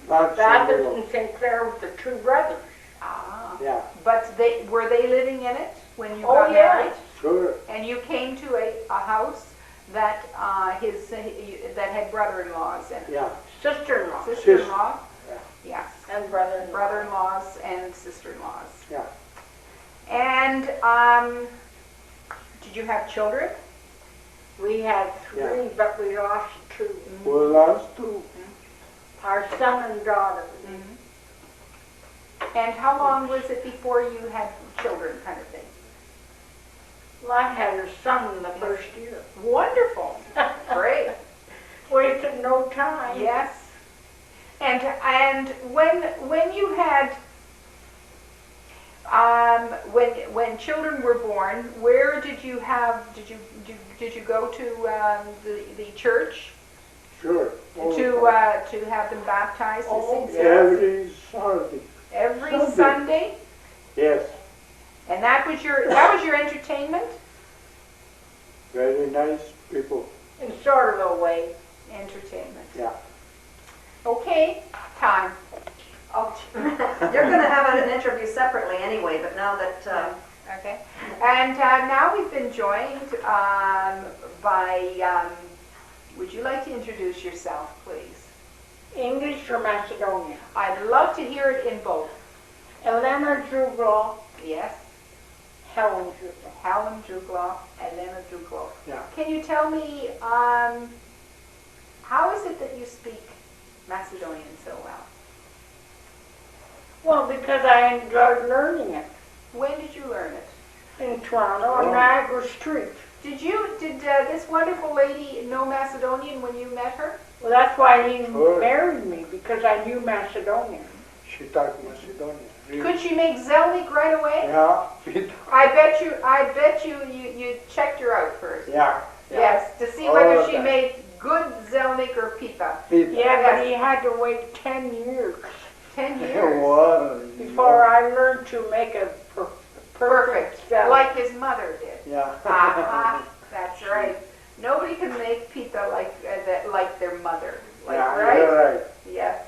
That's That the is in St. Clair with the two brothers. Ah. Yeah, But were they living in it when you Oh, got yeah. married? sure. And you came to a house that that had brother-in-laws in it. Yeah, Sister-in-law Sister-in-law? Yeah. Yes. and brother-in-law. Brother-in-laws and sister-in-laws. yeah. And did you have children? We had three, Yeah. but we lost two. We lost two. Our son and daughter. And how long was it before you had children, kind of thing? Well, I had a son in the first year. Wonderful. Great. Wasted no time. Yes. And when you had when children were born, where did you go to the church Sure. to have them baptized? to Oh, St. Every Saturday. Every Sunday. Sunday? Yes. And that was your entertainment? Very nice people. In sort of a way. Entertainment. Yeah. Okay, time. Oh, you're going to have an interview separately anyway, but now that... Okay. And now we've been joined by, would you like to introduce yourself, please? English or Macedonia. I'd love to hear it in both. Elena Jugloff, Yes. Helen Jugloff. Helen Jugloff, Elena Jugloff. Yeah. Can you tell me, how is it that you speak Macedonian so well? Well, because I enjoyed learning it When did you learn it? in Toronto on Niagara Street. Did this wonderful lady know Macedonian when you met her? Well, that's why he Sure. married me, because I knew Macedonian. She talked Macedonian. Really. Could she make zelnik right away? Yeah. I bet you checked her out first. Yeah. Yes, to see All whether of she that. made good zelnik or pita. Pizza. Yeah, Yes. but he had to wait 10 years 10 years. Well, before I learned to make a perfect salad. Like his mother did. Yeah. Aha, that's right. Nobody can make pita like their mother. Like, Yeah, right? you're right. Yes.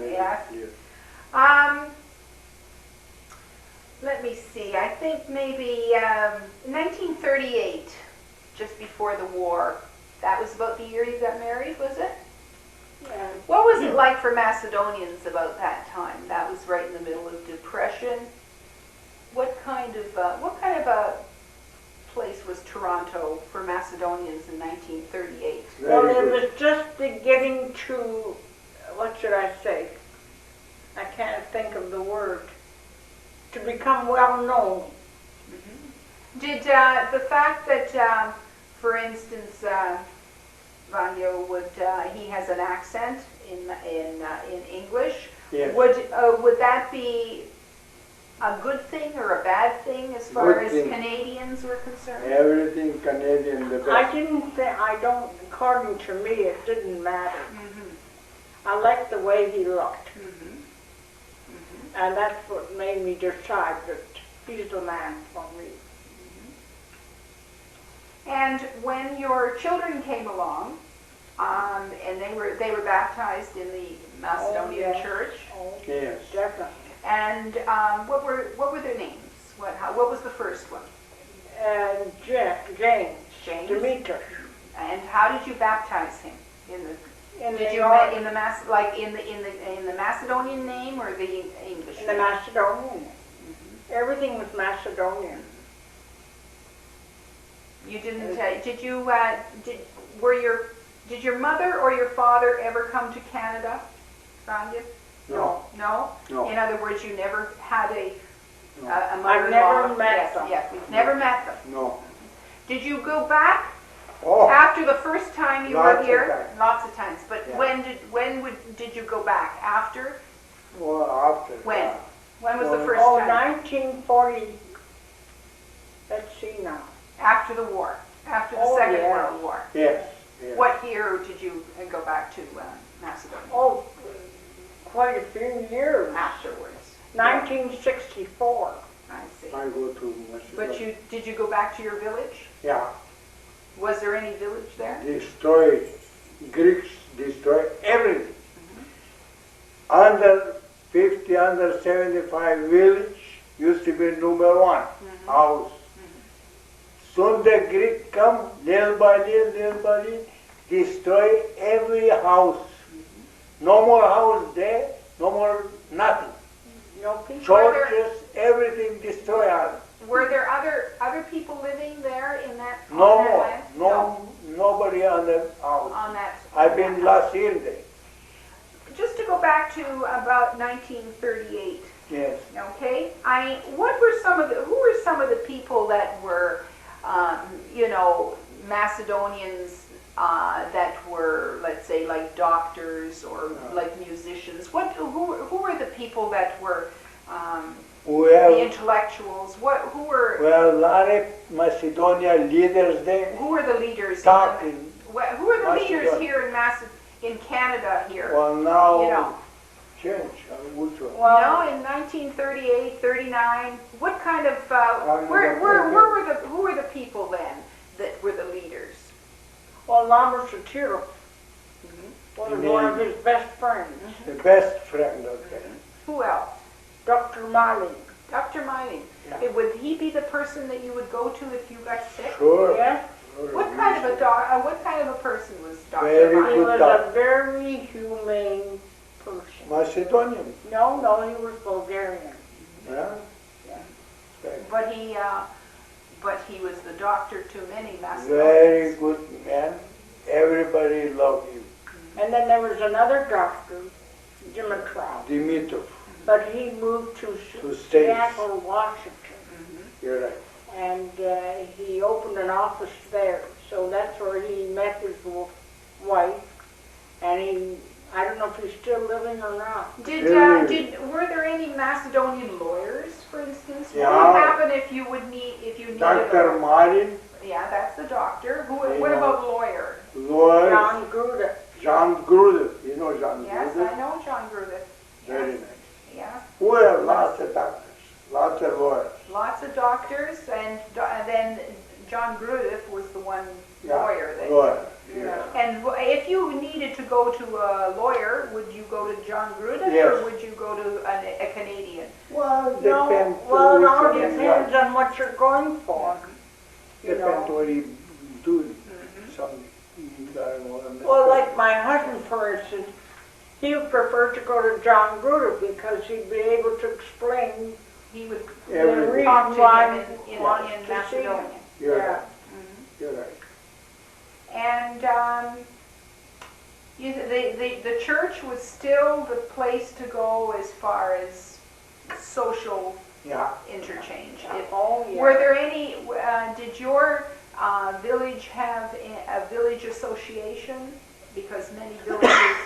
Yeah. Yes. Let me see. I think maybe 1938, just before the war. That was about the year you got married, was it? Yeah. What was it like for Macedonians about that time? That was right in the middle of Depression. What kind of a place was Toronto for Macedonians in 1938? Well, Very it good. was just beginning to, what should I say? I can't think of the word. To become well known. Did the fact that, for instance, Vangel he has an accent in English? Yes. Would that be a good thing or a bad thing as far Good as thing. Canadians were concerned? Everything Canadian the I best. didn't think, according to me, it didn't matter. Mm-hmm. I liked the way he looked. Mm-hmm. And that's what made me decide that he's the man for me. And when your children came along, and they were baptized in the Macedonian yes. church, Oh, Yes. definitely. and what were their names? What was the first one? And James. James. Demeter. And how did you baptize him? In Did the, you in the Macedonian name or the English in the name? Macedonian. Everything was Macedonian. You didn't. Did your mother or your father ever come to Canada, Sonia? No. No. No. In other words, you never had a No. mother-in-law. never met Yes, them. yes, we've never met them. No. Did you go back Oh. after the first time you Lots were of here? times. Lots of times. But Yeah. did you go back? After? Well, after. When? When was the Well, first Oh, time? 1940. Let's see now. After the war. After the Oh, Second yeah. World War. Yes. Yes. What year did you go back to Macedonia? Oh, quite a few years. afterwards. 1964. I see. I go to But did you go back to your village? Yeah, Was there any village there? Greeks destroy everything. Under 50, under 75 village used to be number one house. Soon the Greek come, little by little, destroy every house. No more house there, no more nothing. No people. Churches, everything destroyed. Were there other people living there in that on No that more, land? nobody on the house. On that. I've been last year there. Just to go back to about 1938. Yes. Okay, who were some of the people that were, Macedonians that were, let's say, like doctors or like musicians? Who were the people that were the intellectuals? Who were? Well, a lot of Macedonia leaders there. Who were the leaders? Talking. Who are the leaders Macedonia. here in Canada here? Well, now You know. change. Which one? No, in 1938, 39. What kind of who were the people then that were the leaders? Well, Lama Satiro was one of his best friends. The best friend of them. Who else? Dr. Mali. Dr. Mining. Yeah. Would he be the person that you would go to if you got sick? Sure. Yes, Sure. What kind of a person was Dr. Very he Mining? good. was doctor. a very humane person. Macedonian. No, he was Bulgarian. Yeah. But he was the doctor to many Macedonians. Very good man. Everybody loved him. And then there was another doctor, Dimitrov, Dimitrov. but he moved to States. Seattle, Washington, You're right. and he opened an office there. So that's where he met his wife, and I don't know if he's still living or not. Were there any Macedonian lawyers, for instance? Yeah. What would happen if you needed Dr. Martin, Yeah, that's the doctor. What about lawyer? lawyer, John Gruda. John Gruder. You know John Yes, Gruder? I know John Grudith. Very Yes. nice. Yeah, Well, lots of doctors, lots of lawyers. lots of doctors, and then John Grudith was the one lawyer that. Lawyer. Yeah. And if you needed to go to a lawyer, would you go to John Grudith Yes. or would you go to a Canadian? Well, No, depends. well, it all which one you depends like. on what you're going for. You Depends know. what he doing. Some guy Well, like my husband, for instance, he would prefer to go to John Gruder because he'd be able to explain He would Everything. talk to Why him he in wants to see Macedonia. him. You're Yeah. right. You're right. And the church was still the place to go as far as social Yeah. interchange. Oh, yeah. Were there any? Did your village have a village association? Because many villages.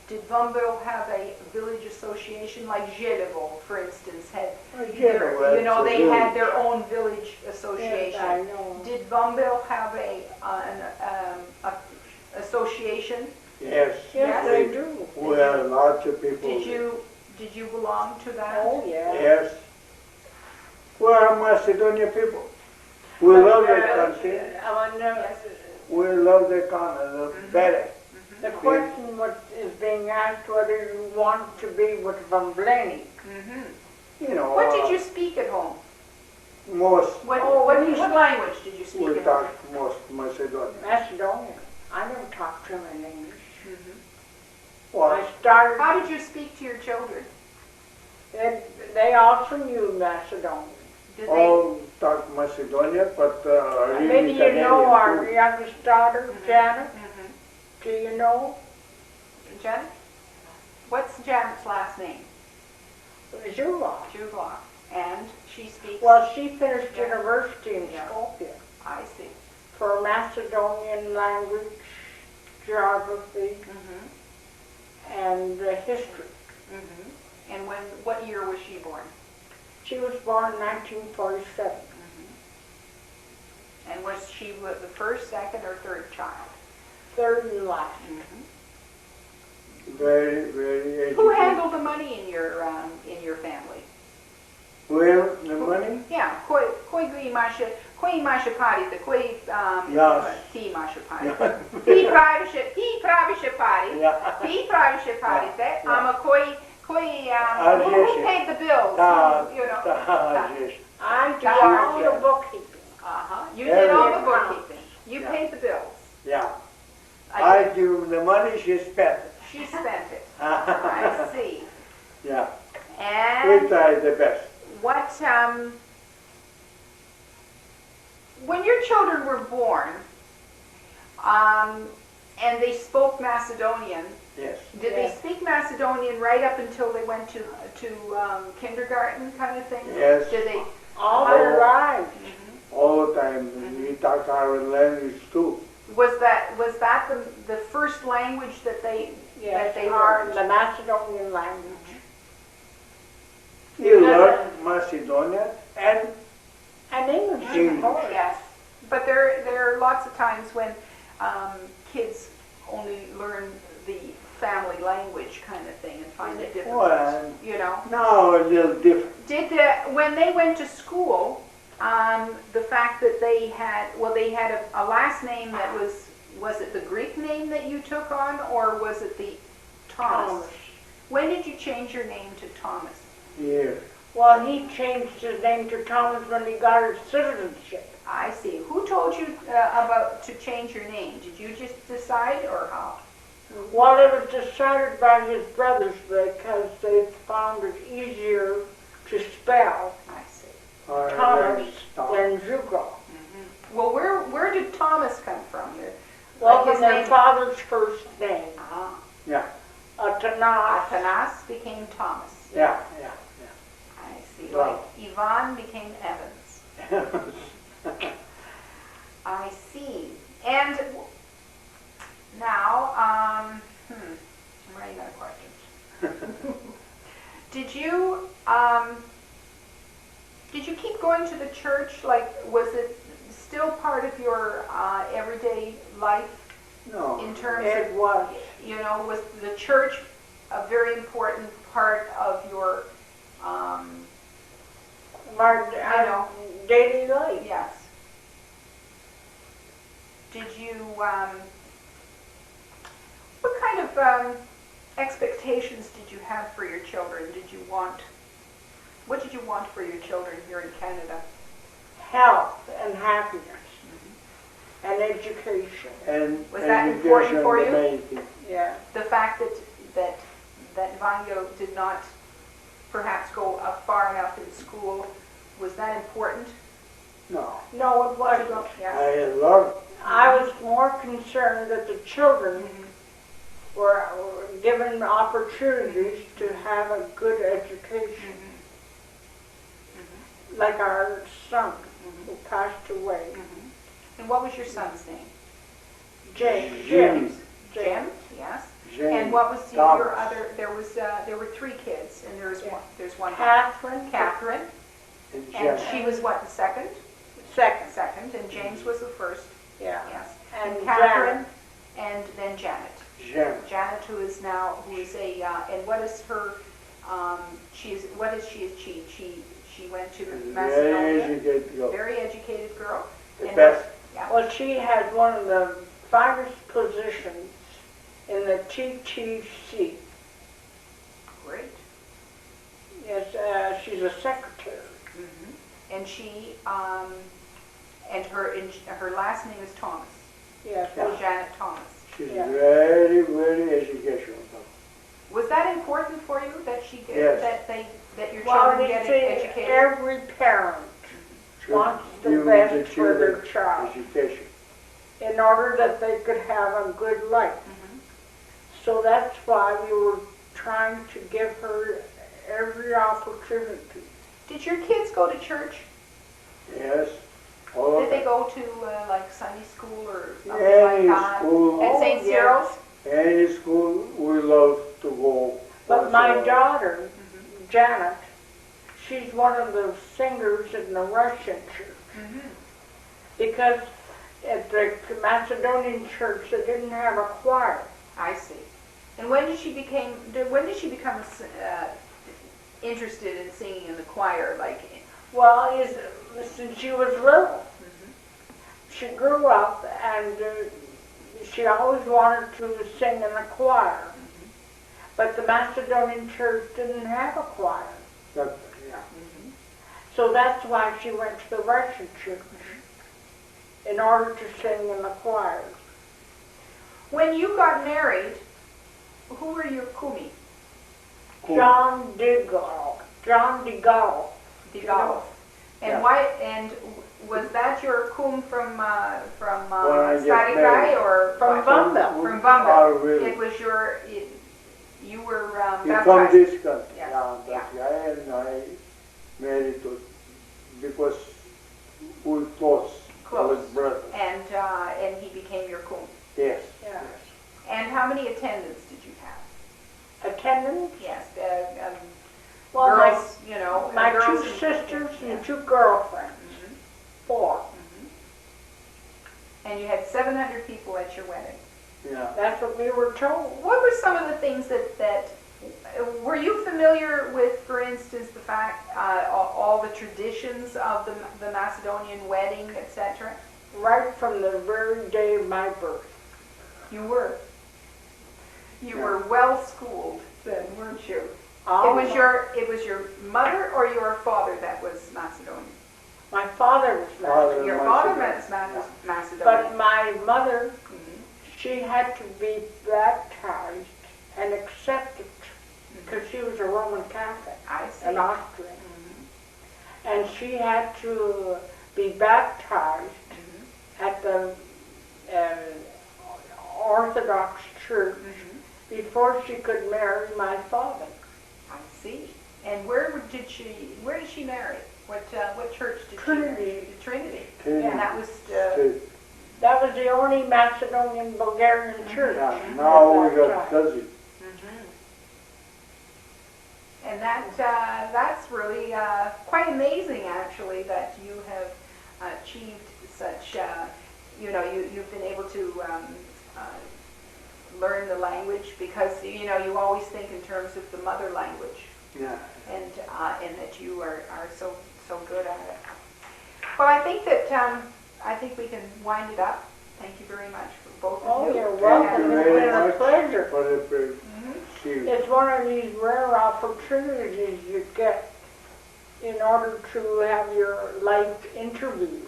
Did Vmbel have a village association like Jugloff, for instance, had? Jugloff, They had their own village Yes, association. I know. Did Vmbel have a association? Yes. Yes, they do. Well, lots of people. Did you belong to that? Oh, yeah. Yes. We're Macedonian people. We love the country. We love the country better. The question is being asked whether you want to be with Vmbel. You know. What did you speak at home? Most. What language did you speak We at home? talk most Macedonian. Macedonian. I never talked to him in English. Well, I started. How did you speak to your children? They also knew Macedonian. Did they? all talk Macedonian, but really Maybe you Canadian know our too. youngest daughter, Janet. Do you know? Janet? What's Janet's last name? Jugloff. Jugloff. And she speaks. Well, she finished university in Skopje I see. for Macedonian language, geography, and history. And what year was she born? She was born in 1947. And was she the first, second, or third child? Third and last. Very, very educated. Who handled the money in your family? Well, the money? Yeah, koi imaše parite, koji Yes. ti imaše parite. Ti praviše pari, Yeah. ti praviše parite, Yeah. ama koji who Aegean. paid the bills? Da, You know. da, yes. I do Yeah. all the bookkeeping. Uh-huh. You did all the Every bookkeeping. You Yeah. paid the bills. Yeah. I I give him the money, she spent it. She spent it. I see. Yeah. We And try the best. what, when your children were born, and they spoke Macedonian, Yes. did they speak Macedonian right up until they went to kindergarten kind of thing? Yes. Did they? All their lives. All the time. We talk our language too. Was that the first language that they Yes, they are learned? the Macedonian language. You learn Macedonia and And English, of English. course. Yes, but there are lots of times when kids only learn the family language kind of thing and find it difficult. well, You know, now a little different. did when they went to school, the fact that they had a last name that was it the Greek name that you took on, or was it the Thomas? Thomas. When did you change your name to Thomas? Yeah. Well, he changed his name to Thomas when he got his citizenship. I see. Who told you about to change your name? Did you just decide, or how? Well, it was decided by his brothers because they found it easier to spell I see. All right, Thomas stop. than Jugloff. Well, where did Thomas come from? Well, Like his from their name- father's first name, Ah, Yeah. Atanas. Atanas became Thomas. Yeah. Yeah. I see. Wow. Like Ivan became Evans. Yeah. I see. And now, I'm running out of questions. Did you keep going to the church? Like, was it still part of your everyday life? No. In terms It of, was. you know, was the church a very important part of your, My know. daily life. yes. Did you, what kind of expectations did you have for your children? What did you want for your children here in Canada? Health and happiness and education. And Was that education important for the you? main thing. Yeah. The fact that Vangel did not perhaps go up far enough in school, was that important? No. No, it wasn't. Yes. I love. I was more concerned that the children were given opportunities to have a good education. Like our son, who passed away, And what was your son's name? James. James. Jim, yes. James. And what was Thomas. your other? There were three kids, and there's one. Catherine. Catherine, And and James. she was what, the second? Second. Second, and James was the first. Yeah. Yes. And Catherine, and then Janet. James. Janet, who is and what is her? What is she? She went to Very Macedonia. educated girl. Very educated girl. The And best. Yeah. Well, she had one of the finest positions in the TTC. Great. Yes, she's a secretary. And she, and her last name is Thomas. Yes. So Janet Thomas. She's Yeah. very, very educational. Was that important for you that she did, Yes. that your Well, children you get see, educated? every parent Should wants the give best for their children child Education. in order that they could have a good life. So that's why we were trying to give her every opportunity. Did your kids go to church? Yes. All Did of they them. go to like Sunday school or something Any like that? school. At Oh, St. yes. Cyril's? Any school we love to go. But my Also, daughter, Janet, she's one of the singers in the Russian church. Because at the Macedonian church, they didn't have a choir. I see. And when did she become interested in singing in the choir? Like, Well, since she was little, she grew up and she always wanted to sing in a choir. But the Macedonian church didn't have a choir. Yeah. So that's why she went to the Russian church in order to sing in the choir. when you got married, who were your kumi? Cool. John DeGaulle. John DeGaulle. Jugloff. And Yeah. why? And was that your cum from When I get Statikai married. or From what? Vmbel. From Oh, Vmbel. really? It was your. You were You from baptized. this country. Yes. Yeah, that's right. And I married to, because we close. Close. With brothers. And he became your cum. Yes. Yeah. And how many attendants did you have? Attendance? Yes, Well, girls, you know, my girls two and- sisters yeah. and two girlfriends. Mhm. 4. And you had 700 people at your wedding. Yeah. That's what we were told. What were some of the things that were you familiar with, for instance, the fact, all the traditions of the Macedonian wedding, etc.? Right from the very day of my birth. You were. You Yeah. were well schooled then, weren't you? All It was your mother or your father that was Macedonian? My father was married, Your Macedonian. father was but Macedonian. my mother, Mhm. she had to be baptized and accepted because she was a Roman Catholic, I see. an Austrian. Mhm. And she had to be baptized at the Orthodox Church before she could marry my father. I see. And where did she marry? What church did Trinity. she marry? Trinity. Trinity. And that was That was the only Macedonian Bulgarian church. Yeah. Now we at got that time. dozens. and that's really quite amazing, actually, that you have achieved such. You've been able to learn the language because you always think in terms of the mother language, Yeah. and that you are so good at it. Well, I think we can wind it up. Thank you very much for both of Oh, you. you're Thank welcome. you It's very been a much pleasure. for the see. It's one of these rare opportunities you get in order to have your life interviewed.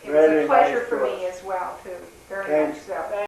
It was a Very pleasure nice for for me us. as well, too. Very Thanks much